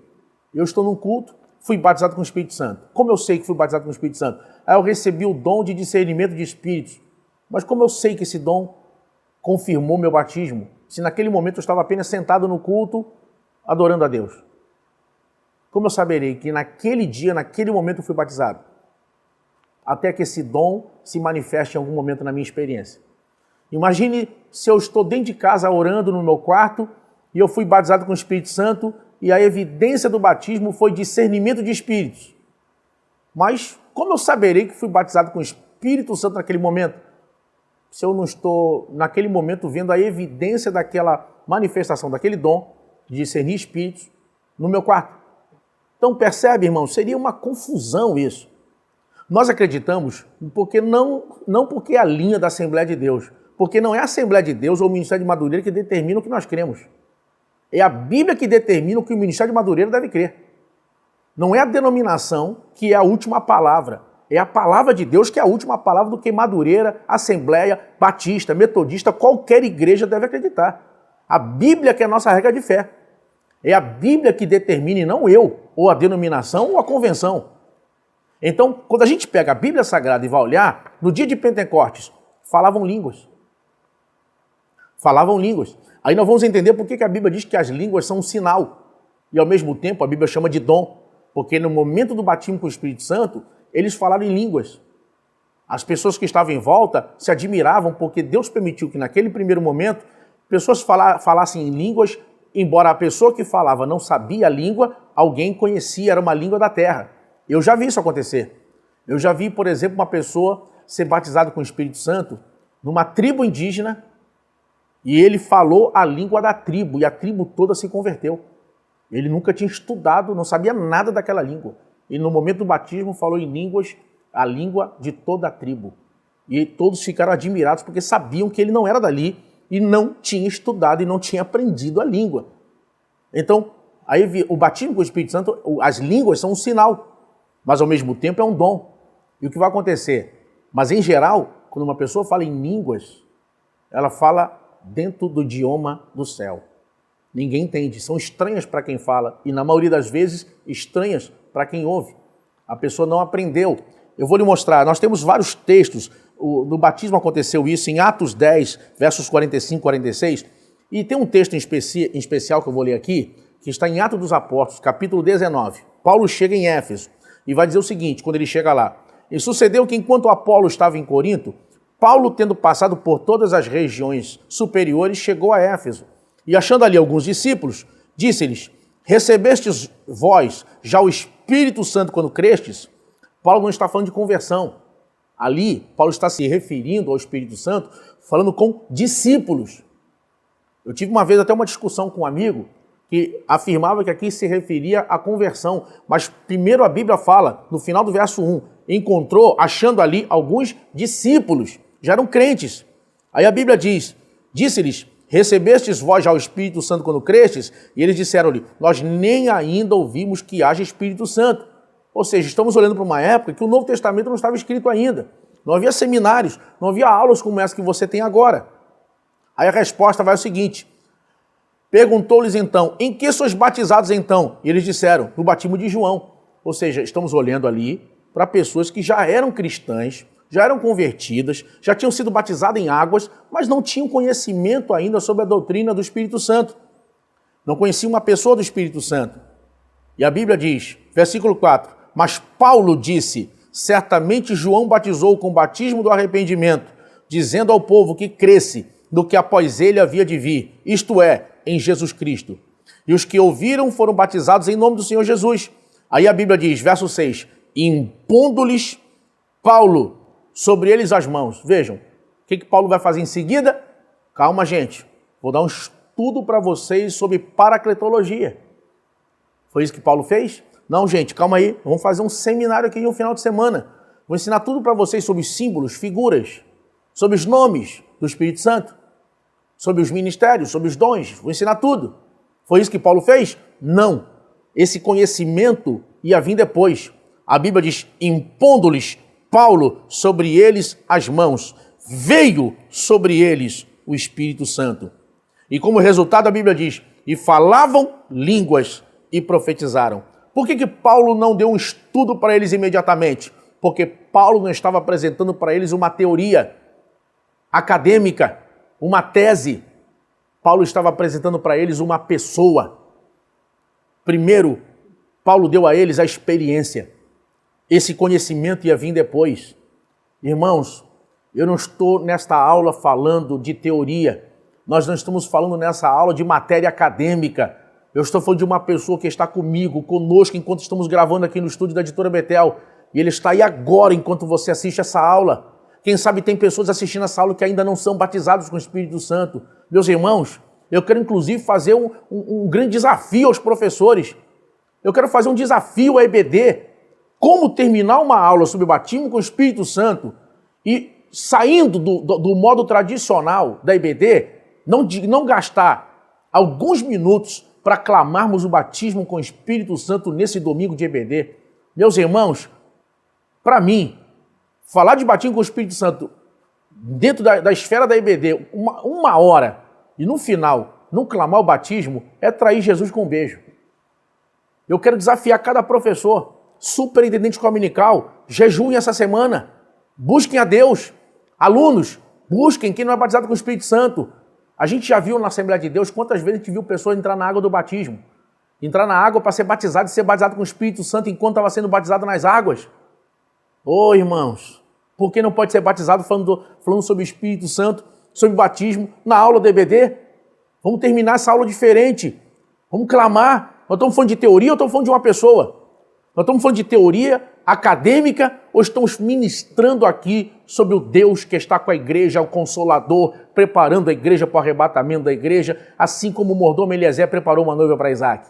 Eu estou num culto, fui batizado com o Espírito Santo. Como eu sei que fui batizado com o Espírito Santo? Aí eu recebi o dom de discernimento de espíritos. Mas como eu sei que esse dom confirmou meu batismo, se naquele momento eu estava apenas sentado no culto, adorando a Deus? Como eu saberei que naquele dia, naquele momento eu fui batizado? Até que esse dom se manifeste em algum momento na minha experiência. Imagine se eu estou dentro de casa orando no meu quarto e eu fui batizado com o Espírito Santo e a evidência do batismo foi discernimento de espíritos. Mas como eu saberei que fui batizado com o Espírito Santo naquele momento? Se eu não estou, naquele momento, vendo a evidência daquela manifestação, daquele dom de discernir espíritos no meu quarto. Então, percebe, irmão, seria uma confusão isso. Nós acreditamos porque não porque é a linha da Assembleia de Deus, porque não é a Assembleia de Deus ou o Ministério de Madureira que determina o que nós cremos. É a Bíblia que determina o que o Ministério de Madureira deve crer. Não é a denominação que é a última palavra. É a palavra de Deus que é a última palavra do que Madureira, Assembleia, Batista, Metodista, qualquer igreja deve acreditar. A Bíblia que é a nossa regra de fé. É a Bíblia que determina e não eu, ou a denominação, ou a convenção. Então, quando a gente pega a Bíblia Sagrada e vai olhar, no dia de Pentecostes, falavam línguas. Falavam línguas. Aí nós vamos entender por que a Bíblia diz que as línguas são um sinal. E ao mesmo tempo a Bíblia chama de dom. Porque no momento do batismo com o Espírito Santo, eles falaram em línguas. As pessoas que estavam em volta se admiravam porque Deus permitiu que naquele primeiro momento pessoas falassem em línguas, embora a pessoa que falava não sabia a língua, alguém conhecia, era uma língua da terra. Eu já vi isso acontecer. Eu já vi, por exemplo, uma pessoa ser batizada com o Espírito Santo numa tribo indígena e ele falou a língua da tribo e a tribo toda se converteu. Ele nunca tinha estudado, não sabia nada daquela língua. E no momento do batismo falou em línguas, a língua de toda a tribo. E todos ficaram admirados porque sabiam que ele não era dali e não tinha estudado e não tinha aprendido a língua. Então, aí o batismo com o Espírito Santo, as línguas são um sinal, mas ao mesmo tempo é um dom. E o que vai acontecer? Mas em geral, quando uma pessoa fala em línguas, ela fala dentro do idioma do céu. Ninguém entende, são estranhas para quem fala e na maioria das vezes estranhas para quem ouve. A pessoa não aprendeu. Eu vou lhe mostrar, nós temos vários textos, no batismo aconteceu isso em Atos 10, versos 45 e 46, e tem um texto em especial que eu vou ler aqui, que está em Atos dos Apóstolos, capítulo 19. Paulo chega em Éfeso e vai dizer o seguinte, quando ele chega lá: e sucedeu que enquanto Apolo estava em Corinto, Paulo, tendo passado por todas as regiões superiores, chegou a Éfeso. E achando ali alguns discípulos, disse-lhes: recebestes vós já o Espírito Santo quando crestes? Paulo não está falando de conversão. Ali, Paulo está se referindo ao Espírito Santo, falando com discípulos. Eu tive uma vez até uma discussão com um amigo que afirmava que aqui se referia à conversão. Mas primeiro a Bíblia fala, no final do verso 1, encontrou, achando ali alguns discípulos, já eram crentes. Aí a Bíblia diz, disse-lhes: recebestes vós já o Espírito Santo quando crestes? E eles disseram-lhe: nós nem ainda ouvimos que haja Espírito Santo. Ou seja, estamos olhando para uma época que o Novo Testamento não estava escrito ainda. Não havia seminários, não havia aulas como essa que você tem agora. Aí a resposta vai o seguinte: perguntou-lhes então: em que sois batizados então? E eles disseram: no batismo de João. Ou seja, estamos olhando ali para pessoas que já eram cristãs, já eram convertidas, já tinham sido batizadas em águas, mas não tinham conhecimento ainda sobre a doutrina do Espírito Santo. Não conheciam uma pessoa do Espírito Santo. E a Bíblia diz, versículo 4, mas Paulo disse: certamente João batizou com o batismo do arrependimento, dizendo ao povo que cresce no que após ele havia de vir, isto é, em Jesus Cristo. E os que ouviram foram batizados em nome do Senhor Jesus. Aí a Bíblia diz, verso 6, impondo-lhes Paulo sobre eles as mãos. Vejam, o que Paulo vai fazer em seguida? Calma, gente, vou dar um estudo para vocês sobre paracletologia. Foi isso que Paulo fez? Não, gente, calma aí, vamos fazer um seminário aqui no final de semana. Vou ensinar tudo para vocês sobre símbolos, figuras, sobre os nomes do Espírito Santo, sobre os ministérios, sobre os dons, vou ensinar tudo. Foi isso que Paulo fez? Não. Esse conhecimento ia vir depois. A Bíblia diz, impondo-lhes Paulo sobre eles as mãos, veio sobre eles o Espírito Santo. E como resultado a Bíblia diz, e falavam línguas e profetizaram. Por que Paulo não deu um estudo para eles imediatamente? Porque Paulo não estava apresentando para eles uma teoria acadêmica, uma tese. Paulo estava apresentando para eles uma pessoa. Primeiro, Paulo deu a eles a experiência. Esse conhecimento ia vir depois. Irmãos, eu não estou nesta aula falando de teoria. Nós não estamos falando nessa aula de matéria acadêmica. Eu estou falando de uma pessoa que está comigo, conosco, enquanto estamos gravando aqui no estúdio da Editora Betel. E ele está aí agora, enquanto você assiste essa aula. Quem sabe tem pessoas assistindo essa aula que ainda não são batizados com o Espírito Santo. Meus irmãos, eu quero inclusive fazer um grande desafio aos professores. Eu quero fazer um desafio à EBD. Como terminar uma aula sobre o batismo com o Espírito Santo e saindo do modo tradicional da EBD, não gastar alguns minutos para clamarmos o batismo com o Espírito Santo nesse domingo de EBD. Meus irmãos, para mim, falar de batismo com o Espírito Santo dentro da esfera da EBD, uma hora, e no final não clamar o batismo, é trair Jesus com um beijo. Eu quero desafiar cada professor, superintendente dominical, jejuem essa semana, busquem a Deus. Alunos, busquem quem não é batizado com o Espírito Santo. A gente já viu na Assembleia de Deus quantas vezes a gente viu pessoas entrar na água do batismo. Entrar na água para ser batizado e ser batizado com o Espírito Santo enquanto estava sendo batizado nas águas. Ô irmãos, por que não pode ser batizado falando sobre o Espírito Santo, sobre batismo, na aula do EBD? Vamos terminar essa aula diferente. Vamos clamar. Nós estamos falando de teoria ou estamos falando de uma pessoa? Nós estamos falando de teoria acadêmica ou estamos ministrando aqui sobre o Deus que está com a igreja, o Consolador, preparando a igreja para o arrebatamento da igreja, assim como o mordomo Eliezer preparou uma noiva para Isaac?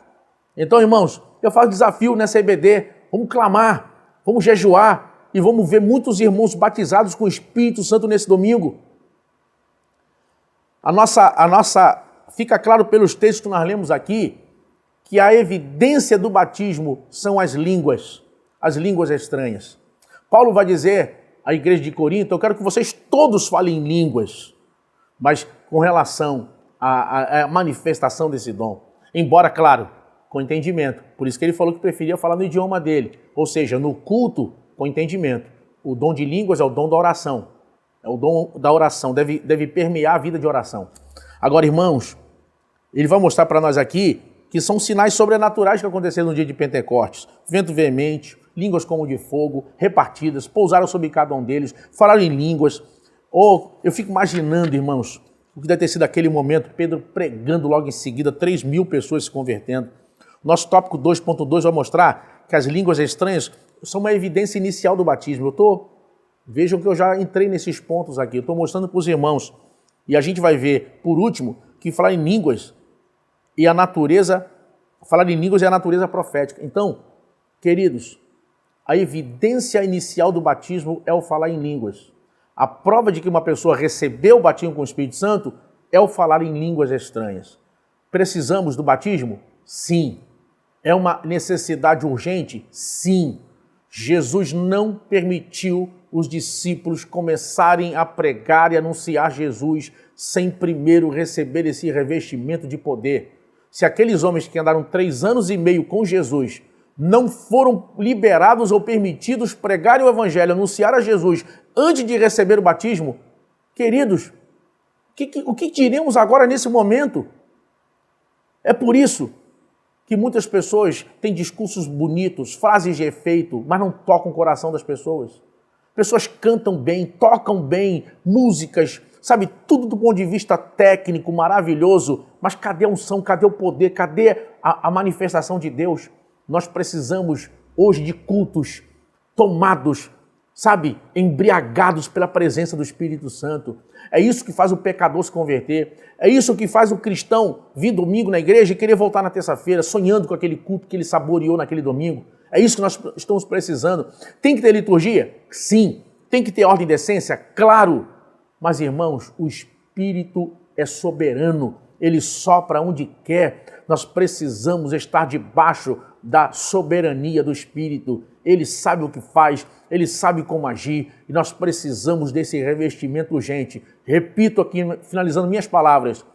Então, irmãos, eu faço desafio nessa EBD. Vamos clamar, vamos jejuar e vamos ver muitos irmãos batizados com o Espírito Santo nesse domingo. Fica claro pelos textos que nós lemos aqui, que a evidência do batismo são as línguas estranhas. Paulo vai dizer à igreja de Corinto, eu quero que vocês todos falem em línguas, mas com relação à manifestação desse dom. Embora, claro, com entendimento. Por isso que ele falou que preferia falar no idioma dele, ou seja, no culto, com entendimento. O dom de línguas é o dom da oração. É o dom da oração, deve permear a vida de oração. Agora, irmãos, ele vai mostrar para nós aqui que são sinais sobrenaturais que aconteceram no dia de Pentecostes. Vento veemente, línguas como de fogo, repartidas, pousaram sobre cada um deles, falaram em línguas. Eu fico imaginando, irmãos, o que deve ter sido aquele momento, Pedro pregando logo em seguida, 3.000 pessoas se convertendo. Nosso tópico 2.2 vai mostrar que as línguas estranhas são uma evidência inicial do batismo. Vejam que eu já entrei nesses pontos aqui, eu estou mostrando para os irmãos. E a gente vai ver, por último, que falar em línguas e a natureza, falar em línguas é a natureza profética. Então, queridos, a evidência inicial do batismo é o falar em línguas. A prova de que uma pessoa recebeu o batismo com o Espírito Santo é o falar em línguas estranhas. Precisamos do batismo? Sim. É uma necessidade urgente? Sim. Jesus não permitiu os discípulos começarem a pregar e anunciar Jesus sem primeiro receber esse revestimento de poder. Se aqueles homens que andaram 3 anos e meio com Jesus não foram liberados ou permitidos pregarem o Evangelho, anunciar a Jesus antes de receber o batismo, queridos, o que diremos agora nesse momento? É por isso que muitas pessoas têm discursos bonitos, frases de efeito, mas não tocam o coração das pessoas. Pessoas cantam bem, tocam bem, músicas, sabe, tudo do ponto de vista técnico, maravilhoso, mas cadê a unção, cadê o poder, cadê a manifestação de Deus? Nós precisamos hoje de cultos tomados, sabe, embriagados pela presença do Espírito Santo. É isso que faz o pecador se converter. É isso que faz o cristão vir domingo na igreja e querer voltar na terça-feira, sonhando com aquele culto que ele saboreou naquele domingo. É isso que nós estamos precisando. Tem que ter liturgia? Sim. Tem que ter ordem e decência? Claro. Mas, irmãos, o Espírito é soberano. Ele sopra onde quer. Nós precisamos estar debaixo da soberania do Espírito. Ele sabe o que faz, Ele sabe como agir e nós precisamos desse revestimento urgente. Repito aqui, finalizando minhas palavras,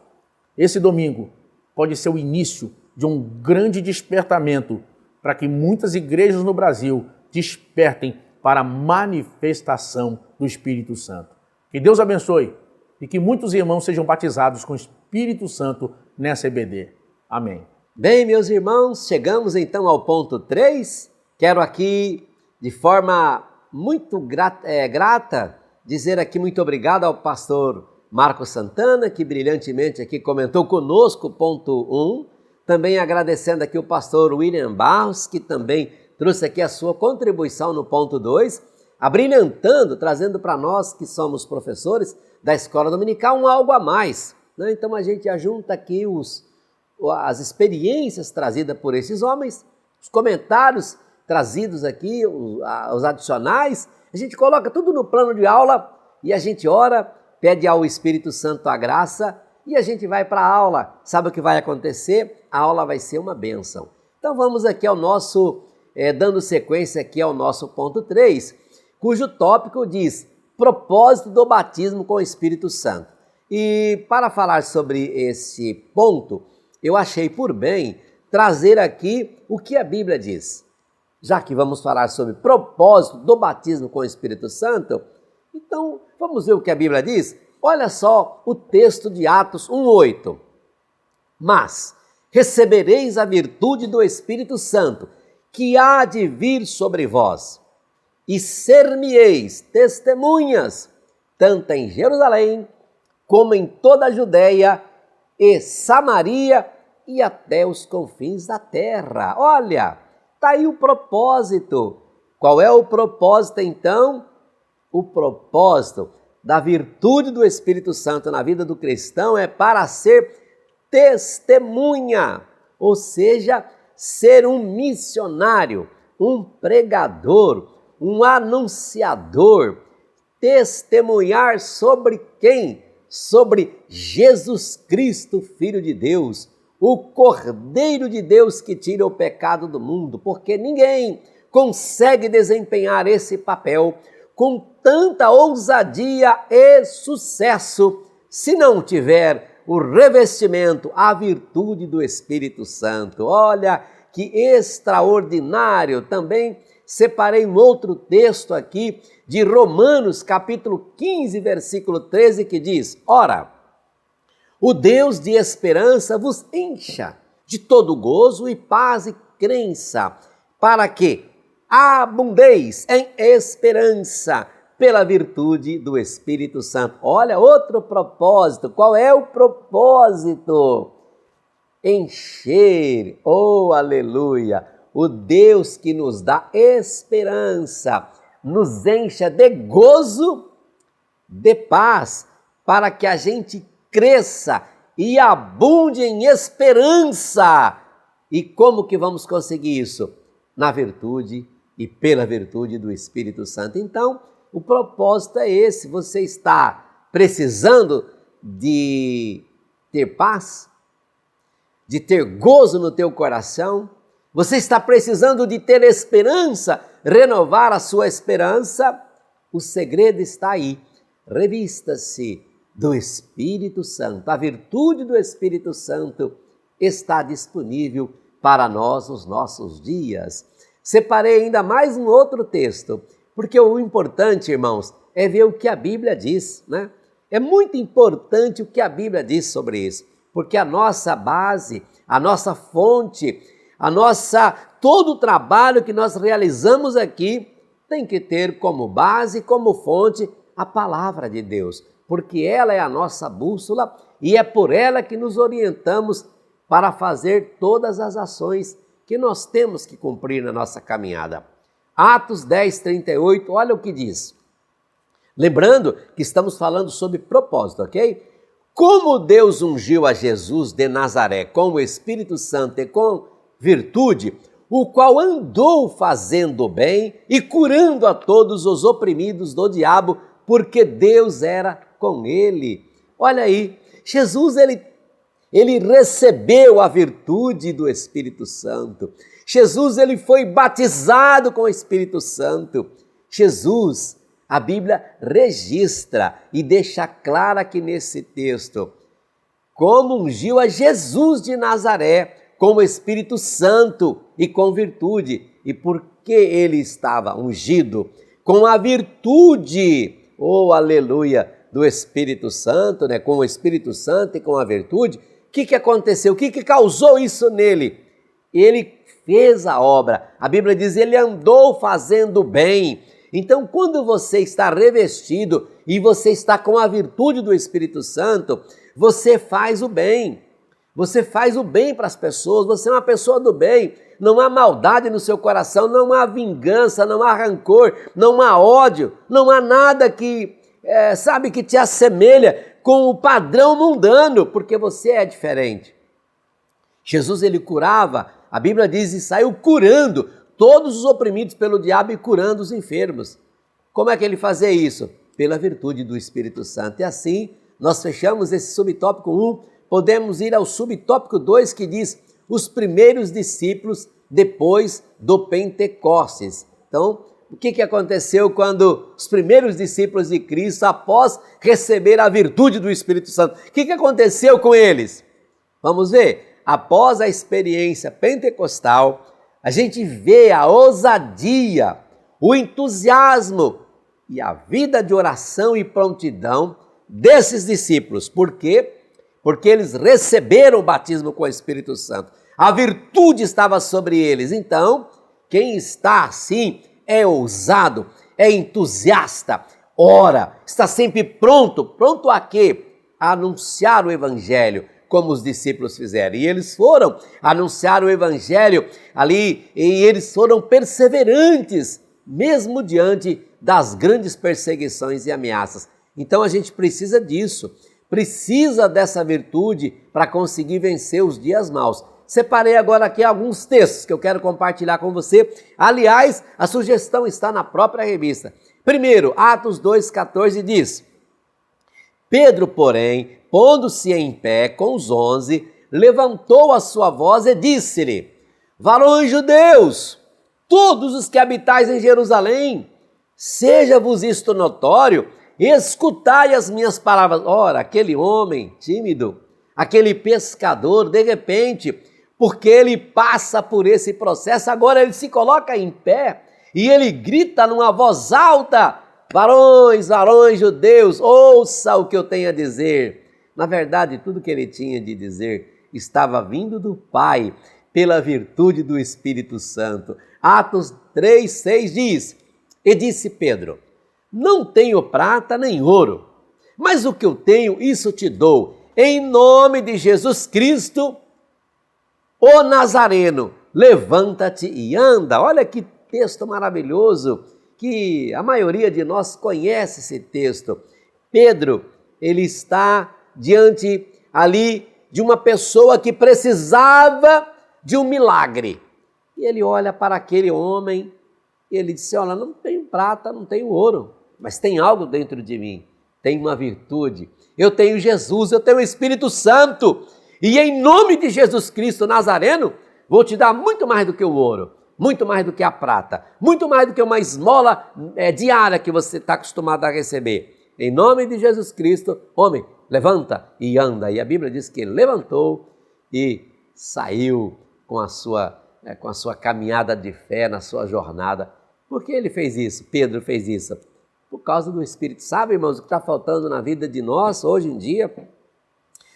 esse domingo pode ser o início de um grande despertamento para que muitas igrejas no Brasil despertem para a manifestação do Espírito Santo. Que Deus abençoe e que muitos irmãos sejam batizados com o Espírito Santo nessa EBD. Amém. Bem, meus irmãos, chegamos então ao ponto 3. Quero aqui, de forma muito grata, dizer aqui muito obrigado ao pastor Marcos Santana, que brilhantemente aqui comentou conosco o ponto 1. Também agradecendo aqui o pastor William Barros, que também trouxe aqui a sua contribuição no ponto 2, abrilhantando, trazendo para nós que somos professores da escola dominical um algo a mais, né? Então a gente ajunta aqui as experiências trazidas por esses homens, os comentários trazidos aqui, os adicionais, a gente coloca tudo no plano de aula e a gente ora, pede ao Espírito Santo a graça e a gente vai para a aula. Sabe o que vai acontecer? A aula vai ser uma bênção. Então vamos aqui ao nosso, dando sequência aqui ao nosso ponto 3, cujo tópico diz propósito do batismo com o Espírito Santo. E para falar sobre esse ponto, eu achei por bem trazer aqui o que a Bíblia diz. Já que vamos falar sobre propósito do batismo com o Espírito Santo, então vamos ver o que a Bíblia diz? Olha só o texto de Atos 1:8. Mas recebereis a virtude do Espírito Santo, que há de vir sobre vós, e ser-me-eis testemunhas, tanto em Jerusalém, como em toda a Judéia e Samaria e até os confins da terra. Olha, está aí o propósito. Qual é o propósito então? O propósito da virtude do Espírito Santo na vida do cristão é para ser testemunha, ou seja, ser um missionário, um pregador, um anunciador, testemunhar sobre quem? Sobre Jesus Cristo, Filho de Deus, o Cordeiro de Deus que tira o pecado do mundo, porque ninguém consegue desempenhar esse papel com tanta ousadia e sucesso se não tiver o revestimento, a virtude do Espírito Santo. Olha que extraordinário! Também separei um outro texto aqui de Romanos, capítulo 15, versículo 13, que diz: ora, o Deus de esperança vos encha de todo gozo e paz e crença, para que abundeis em esperança pela virtude do Espírito Santo. Olha, outro propósito. Qual é o propósito? Encher, oh aleluia, o Deus que nos dá esperança, nos encha de gozo, de paz, para que a gente cresça e abunde em esperança. E como que vamos conseguir isso? Na virtude e pela virtude do Espírito Santo. Então, o propósito é esse. Você está precisando de ter paz? De ter gozo no teu coração? Você está precisando de ter esperança, renovar a sua esperança? O segredo está aí. Revista-se do Espírito Santo. A virtude do Espírito Santo está disponível para nós nos nossos dias. Separei ainda mais um outro texto, porque o importante, irmãos, é ver o que a Bíblia diz, né? É muito importante o que a Bíblia diz sobre isso, porque a nossa base, a nossa fonte, todo o trabalho que nós realizamos aqui tem que ter como base, como fonte, a palavra de Deus, porque ela é a nossa bússola e é por ela que nos orientamos para fazer todas as ações que nós temos que cumprir na nossa caminhada. Atos 10, 38, olha o que diz. Lembrando que estamos falando sobre propósito, ok? Como Deus ungiu a Jesus de Nazaré com o Espírito Santo e com virtude, o qual andou fazendo bem e curando a todos os oprimidos do diabo, porque Deus era com ele. Olha aí, Jesus, ele recebeu a virtude do Espírito Santo. Jesus, ele foi batizado com o Espírito Santo. Jesus, a Bíblia registra e deixa claro aqui nesse texto como ungiu a Jesus de Nazaré com o Espírito Santo e com virtude. E por que ele estava ungido? Com a virtude, oh aleluia, do Espírito Santo, né? Com o Espírito Santo e com a virtude. O que aconteceu? O que causou isso nele? Ele fez a obra. A Bíblia diz, ele andou fazendo bem. Então, quando você está revestido e você está com a virtude do Espírito Santo, você faz o bem. Você faz o bem para as pessoas, você é uma pessoa do bem. Não há maldade no seu coração, não há vingança, não há rancor, não há ódio, não há nada que, que te assemelha com o padrão mundano, porque você é diferente. Jesus, ele curava, a Bíblia diz, e saiu curando todos os oprimidos pelo diabo e curando os enfermos. Como é que ele fazia isso? Pela virtude do Espírito Santo. E assim, nós fechamos esse subtópico 1, podemos ir ao subtópico 2, que diz os primeiros discípulos depois do Pentecostes. Então, o que aconteceu quando os primeiros discípulos de Cristo, após receber a virtude do Espírito Santo, o que aconteceu com eles? Vamos ver. Após a experiência pentecostal, a gente vê a ousadia, o entusiasmo e a vida de oração e prontidão desses discípulos. Por quê? Porque eles receberam o batismo com o Espírito Santo. A virtude estava sobre eles. Então, quem está assim é ousado, é entusiasta, ora, está sempre pronto. Pronto a quê? A anunciar o Evangelho, como os discípulos fizeram. E eles foram anunciar o Evangelho ali, e eles foram perseverantes, mesmo diante das grandes perseguições e ameaças. Então a gente precisa disso, precisa dessa virtude para conseguir vencer os dias maus. Separei agora aqui alguns textos que eu quero compartilhar com você. Aliás, a sugestão está na própria revista. Primeiro, Atos 2,14 diz: Pedro, porém, pondo-se em pé com os 11, levantou a sua voz e disse-lhe: varões judeus, todos os que habitais em Jerusalém, seja-vos isto notório, escutai as minhas palavras. Ora, aquele homem tímido, aquele pescador, de repente, porque ele passa por esse processo, agora ele se coloca em pé e ele grita numa voz alta: varões, varões judeus, ouça o que eu tenho a dizer. Na verdade, tudo que ele tinha de dizer estava vindo do Pai, pela virtude do Espírito Santo. Atos 3,6 diz: e disse Pedro, não tenho prata nem ouro, mas o que eu tenho, isso te dou. Em nome de Jesus Cristo, o Nazareno, levanta-te e anda. Olha que texto maravilhoso, que a maioria de nós conhece esse texto. Pedro, ele está diante ali de uma pessoa que precisava de um milagre. E ele olha para aquele homem e ele disse: olha, não tenho prata, não tenho ouro, mas tem algo dentro de mim, tem uma virtude. Eu tenho Jesus, eu tenho o Espírito Santo, e em nome de Jesus Cristo Nazareno, vou te dar muito mais do que o ouro, muito mais do que a prata, muito mais do que uma esmola diária que você está acostumado a receber. Em nome de Jesus Cristo, homem, levanta e anda. E a Bíblia diz que ele levantou e saiu com a sua caminhada de fé, na sua jornada. Por que ele fez isso? Pedro fez isso por causa do Espírito. Sabe, irmãos, o que está faltando na vida de nós hoje em dia?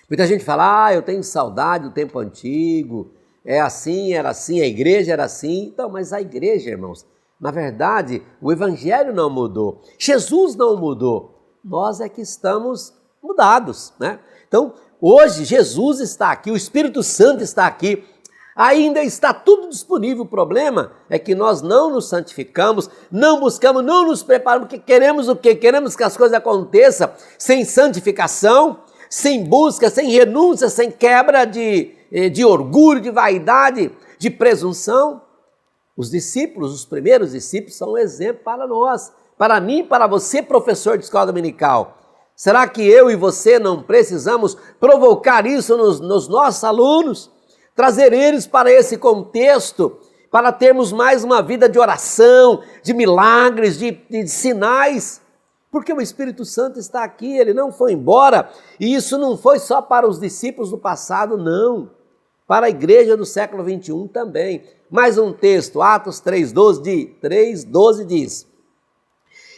Muita gente fala: eu tenho saudade do tempo antigo, é assim, era assim, a igreja era assim. Então, mas a igreja, irmãos, na verdade, o Evangelho não mudou, Jesus não mudou, nós é que estamos mudados, né? Então, hoje Jesus está aqui, o Espírito Santo está aqui, ainda está tudo disponível. O problema é que nós não nos santificamos, não buscamos, não nos preparamos, porque queremos o quê? Queremos que as coisas aconteçam sem santificação, sem busca, sem renúncia, sem quebra de orgulho, de vaidade, de presunção. Os discípulos, os primeiros discípulos, são um exemplo para nós, para mim, para você, professor de escola dominical. Será que eu e você não precisamos provocar isso nos nossos alunos? Trazer eles para esse contexto, para termos mais uma vida de oração, de milagres, de sinais, porque o Espírito Santo está aqui, ele não foi embora, e isso não foi só para os discípulos do passado, não, para a igreja do século 21 também. Mais um texto, Atos 3,12 diz: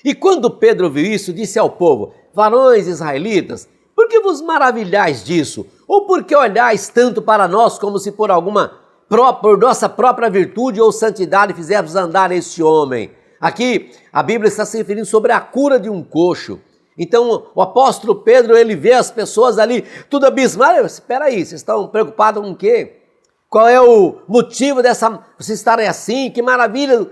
e quando Pedro viu isso, disse ao povo: varões israelitas, por que vos maravilhais disso? Ou por que olhais tanto para nós como se por nossa própria virtude ou santidade fizéssemos andar este homem? Aqui a Bíblia está se referindo sobre a cura de um coxo. Então o apóstolo Pedro, ele vê as pessoas ali tudo abismadas. Espera aí, vocês estão preocupados com o quê? Qual é o motivo vocês estarem assim? Que maravilha!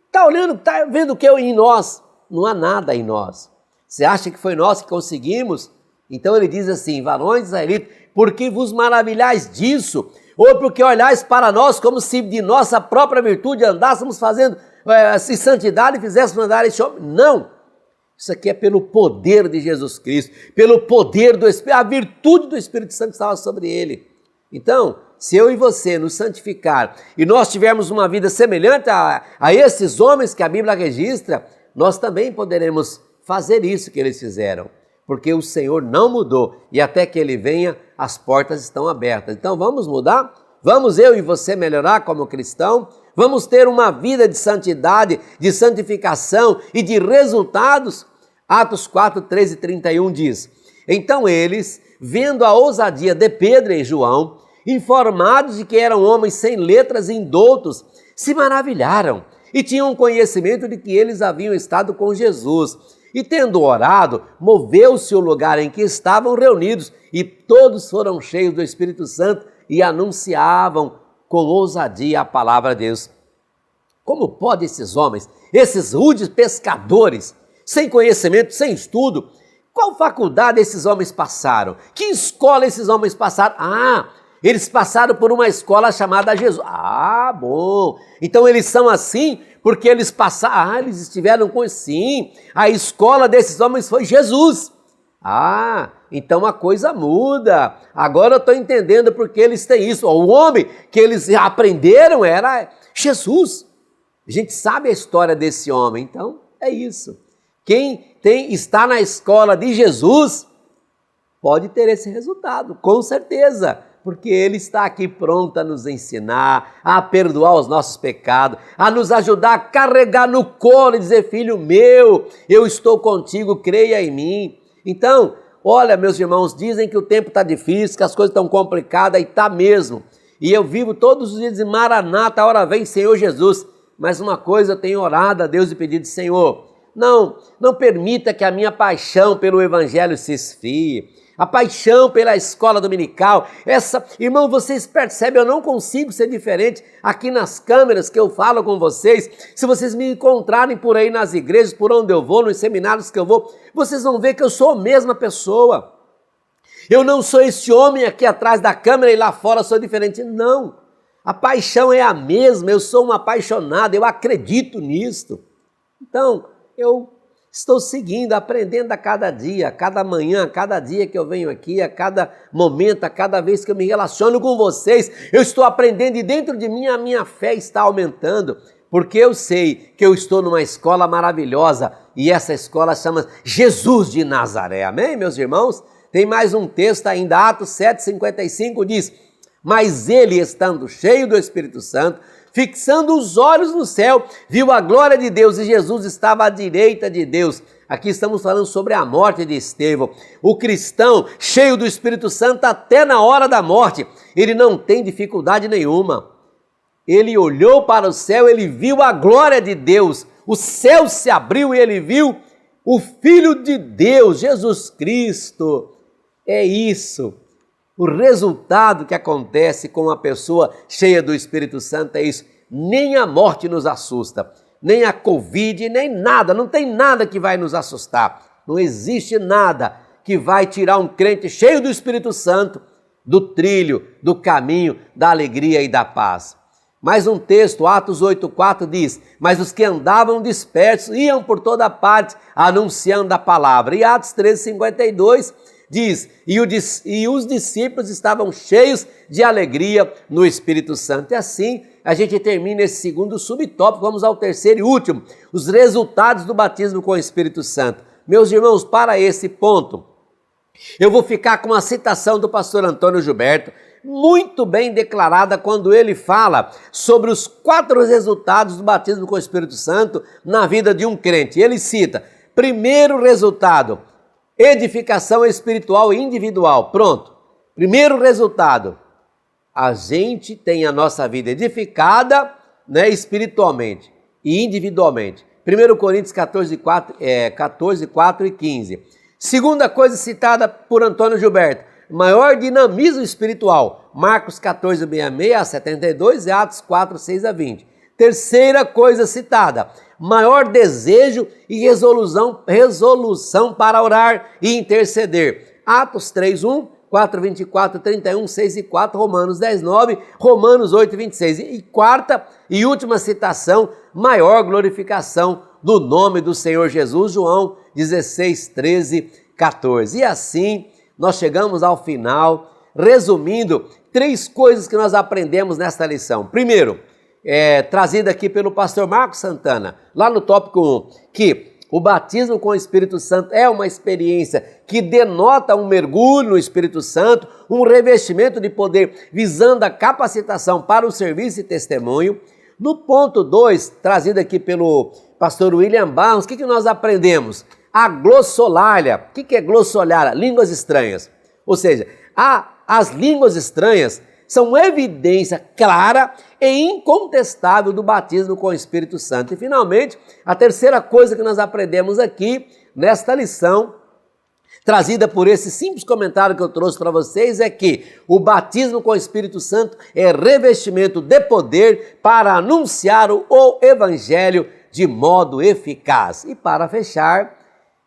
Está olhando, está vendo o que em nós? Não há nada em nós. Você acha que foi nós que conseguimos? Então ele diz assim: varões israelitas, por que vos maravilhais disso? Ou porque olhais para nós como se de nossa própria virtude andássemos fazendo santidade e fizéssemos andar este homem? Não! Isso aqui é pelo poder de Jesus Cristo, pelo poder do Espírito, a virtude do Espírito Santo estava sobre ele. Então, se eu e você nos santificar e nós tivermos uma vida semelhante a esses homens que a Bíblia registra, nós também poderemos fazer isso que eles fizeram, porque o Senhor não mudou e até que Ele venha, as portas estão abertas. Então vamos mudar? Vamos eu e você melhorar como cristão? Vamos ter uma vida de santidade, de santificação e de resultados? Atos 4, 13 e 31 diz: então eles, vendo a ousadia de Pedro e João, informados de que eram homens sem letras e indoutos, se maravilharam e tinham conhecimento de que eles haviam estado com Jesus. E tendo orado, moveu-se o lugar em que estavam reunidos, e todos foram cheios do Espírito Santo e anunciavam com ousadia a palavra de Deus. Como pode esses homens, esses rudes pescadores, sem conhecimento, sem estudo, qual faculdade esses homens passaram? Que escola esses homens passaram? Eles passaram por uma escola chamada Jesus. Bom. Então eles são assim porque eles passaram. Eles estiveram com... Sim, a escola desses homens foi Jesus. Então a coisa muda. Agora eu estou entendendo porque eles têm isso. O homem que eles aprenderam era Jesus. A gente sabe a história desse homem. Então é isso. Quem está na escola de Jesus pode ter esse resultado, com certeza. Porque Ele está aqui pronto a nos ensinar, a perdoar os nossos pecados, a nos ajudar a carregar no colo e dizer: filho meu, eu estou contigo, creia em mim. Então, olha, meus irmãos, dizem que o tempo está difícil, que as coisas estão complicadas, e está mesmo. E eu vivo todos os dias de Maranata, a hora vem, Senhor Jesus. Mas uma coisa eu tenho orado a Deus e pedido: Senhor, não permita que a minha paixão pelo Evangelho se esfrie. A paixão pela escola dominical, irmão, vocês percebem, eu não consigo ser diferente aqui nas câmeras que eu falo com vocês. Se vocês me encontrarem por aí nas igrejas, por onde eu vou, nos seminários que eu vou, vocês vão ver que eu sou a mesma pessoa. Eu não sou esse homem aqui atrás da câmera e lá fora sou diferente, não. A paixão é a mesma, eu sou um apaixonado, eu acredito nisto. Então, eu estou seguindo, aprendendo a cada dia, a cada manhã, a cada dia que eu venho aqui, a cada momento, a cada vez que eu me relaciono com vocês, eu estou aprendendo e dentro de mim a minha fé está aumentando, porque eu sei que eu estou numa escola maravilhosa e essa escola chama Jesus de Nazaré. Amém, meus irmãos? Tem mais um texto ainda, Atos 7,55 diz: mas ele, estando cheio do Espírito Santo, fixando os olhos no céu, viu a glória de Deus e Jesus estava à direita de Deus. Aqui estamos falando sobre a morte de Estevão. O cristão, cheio do Espírito Santo até na hora da morte, ele não tem dificuldade nenhuma. Ele olhou para o céu, ele viu a glória de Deus. O céu se abriu e ele viu o Filho de Deus, Jesus Cristo. É isso. O resultado que acontece com uma pessoa cheia do Espírito Santo é isso. Nem a morte nos assusta, nem a Covid, nem nada. Não tem nada que vai nos assustar. Não existe nada que vai tirar um crente cheio do Espírito Santo do trilho, do caminho, da alegria e da paz. Mais um texto, Atos 8,4 diz: mas os que andavam dispersos iam por toda parte anunciando a palavra. E Atos 13,52 diz: e os discípulos estavam cheios de alegria no Espírito Santo. É assim a gente termina esse segundo subtópico, vamos ao terceiro e último, os resultados do batismo com o Espírito Santo. Meus irmãos, para esse ponto, eu vou ficar com uma citação do pastor Antônio Gilberto, muito bem declarada quando ele fala sobre os 4 resultados do batismo com o Espírito Santo na vida de um crente. Ele cita, primeiro resultado, edificação espiritual e individual. Pronto. Primeiro resultado, a gente tem a nossa vida edificada, né, espiritualmente e individualmente. 1 Coríntios 14, 4 e 15. Segunda coisa citada por Antônio Gilberto, maior dinamismo espiritual. Marcos 14, 66 a 72 e Atos 4, 6 a 20. Terceira coisa citada, maior desejo e resolução para orar e interceder. Atos 3, 1, 4, 24, 31, 6 e 4, Romanos 10, 9, Romanos 8, 26. E quarta e última citação, maior glorificação do nome do Senhor Jesus, João 16, 13, 14. E assim nós chegamos ao final, resumindo 3 coisas que nós aprendemos nesta lição. Primeiro, trazida aqui pelo pastor Marcos Santana, lá no tópico 1, que o batismo com o Espírito Santo é uma experiência que denota um mergulho no Espírito Santo, um revestimento de poder visando a capacitação para o serviço e testemunho. No ponto 2, trazido aqui pelo pastor William Barros, o que nós aprendemos? A glossolalia. O que é glossolalia? Línguas estranhas. Ou seja, as línguas estranhas são evidência clara e incontestável do batismo com o Espírito Santo. E finalmente, a terceira coisa que nós aprendemos aqui nesta lição, trazida por esse simples comentário que eu trouxe para vocês, é que o batismo com o Espírito Santo é revestimento de poder para anunciar o Evangelho de modo eficaz. E para fechar,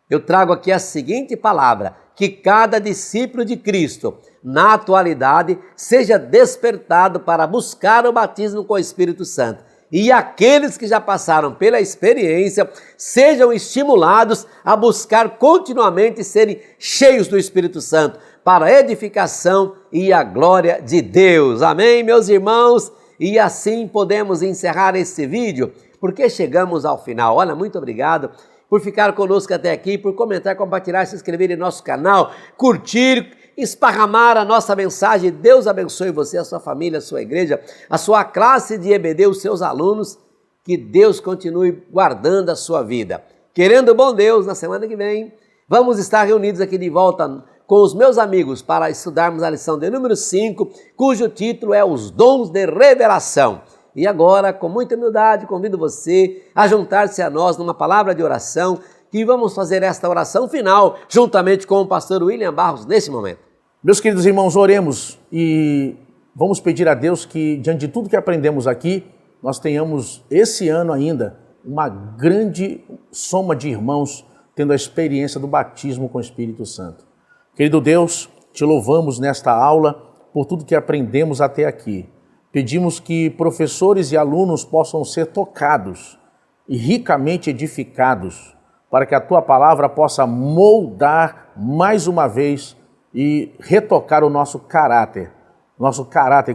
eu trago aqui a seguinte palavra, que cada discípulo de Cristo, na atualidade, seja despertado para buscar o batismo com o Espírito Santo. E aqueles que já passaram pela experiência, sejam estimulados a buscar continuamente serem cheios do Espírito Santo, para a edificação e a glória de Deus. Amém, meus irmãos? E assim podemos encerrar esse vídeo, porque chegamos ao final. Olha, muito obrigado por ficar conosco até aqui, por comentar, compartilhar, se inscrever em nosso canal, curtir, esparramar a nossa mensagem. Deus abençoe você, a sua família, a sua igreja, a sua classe de EBD, os seus alunos. Que Deus continue guardando a sua vida. Querendo o bom Deus, na semana que vem, vamos estar reunidos aqui de volta com os meus amigos para estudarmos a lição de número 5, cujo título é Os Dons de Revelação. E agora, com muita humildade, convido você a juntar-se a nós numa palavra de oração, que vamos fazer esta oração final, juntamente com o pastor William Barros, nesse momento. Meus queridos irmãos, oremos e vamos pedir a Deus que, diante de tudo que aprendemos aqui, nós tenhamos esse ano ainda uma grande soma de irmãos tendo a experiência do batismo com o Espírito Santo. Querido Deus, te louvamos nesta aula por tudo que aprendemos até aqui. Pedimos que professores e alunos possam ser tocados e ricamente edificados para que a Tua palavra possa moldar mais uma vez e retocar o nosso caráter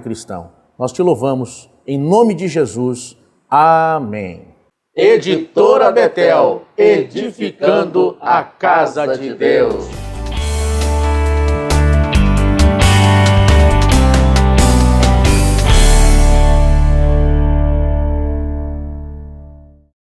cristão. Nós te louvamos em nome de Jesus. Amém. Editora Betel, edificando a casa de Deus.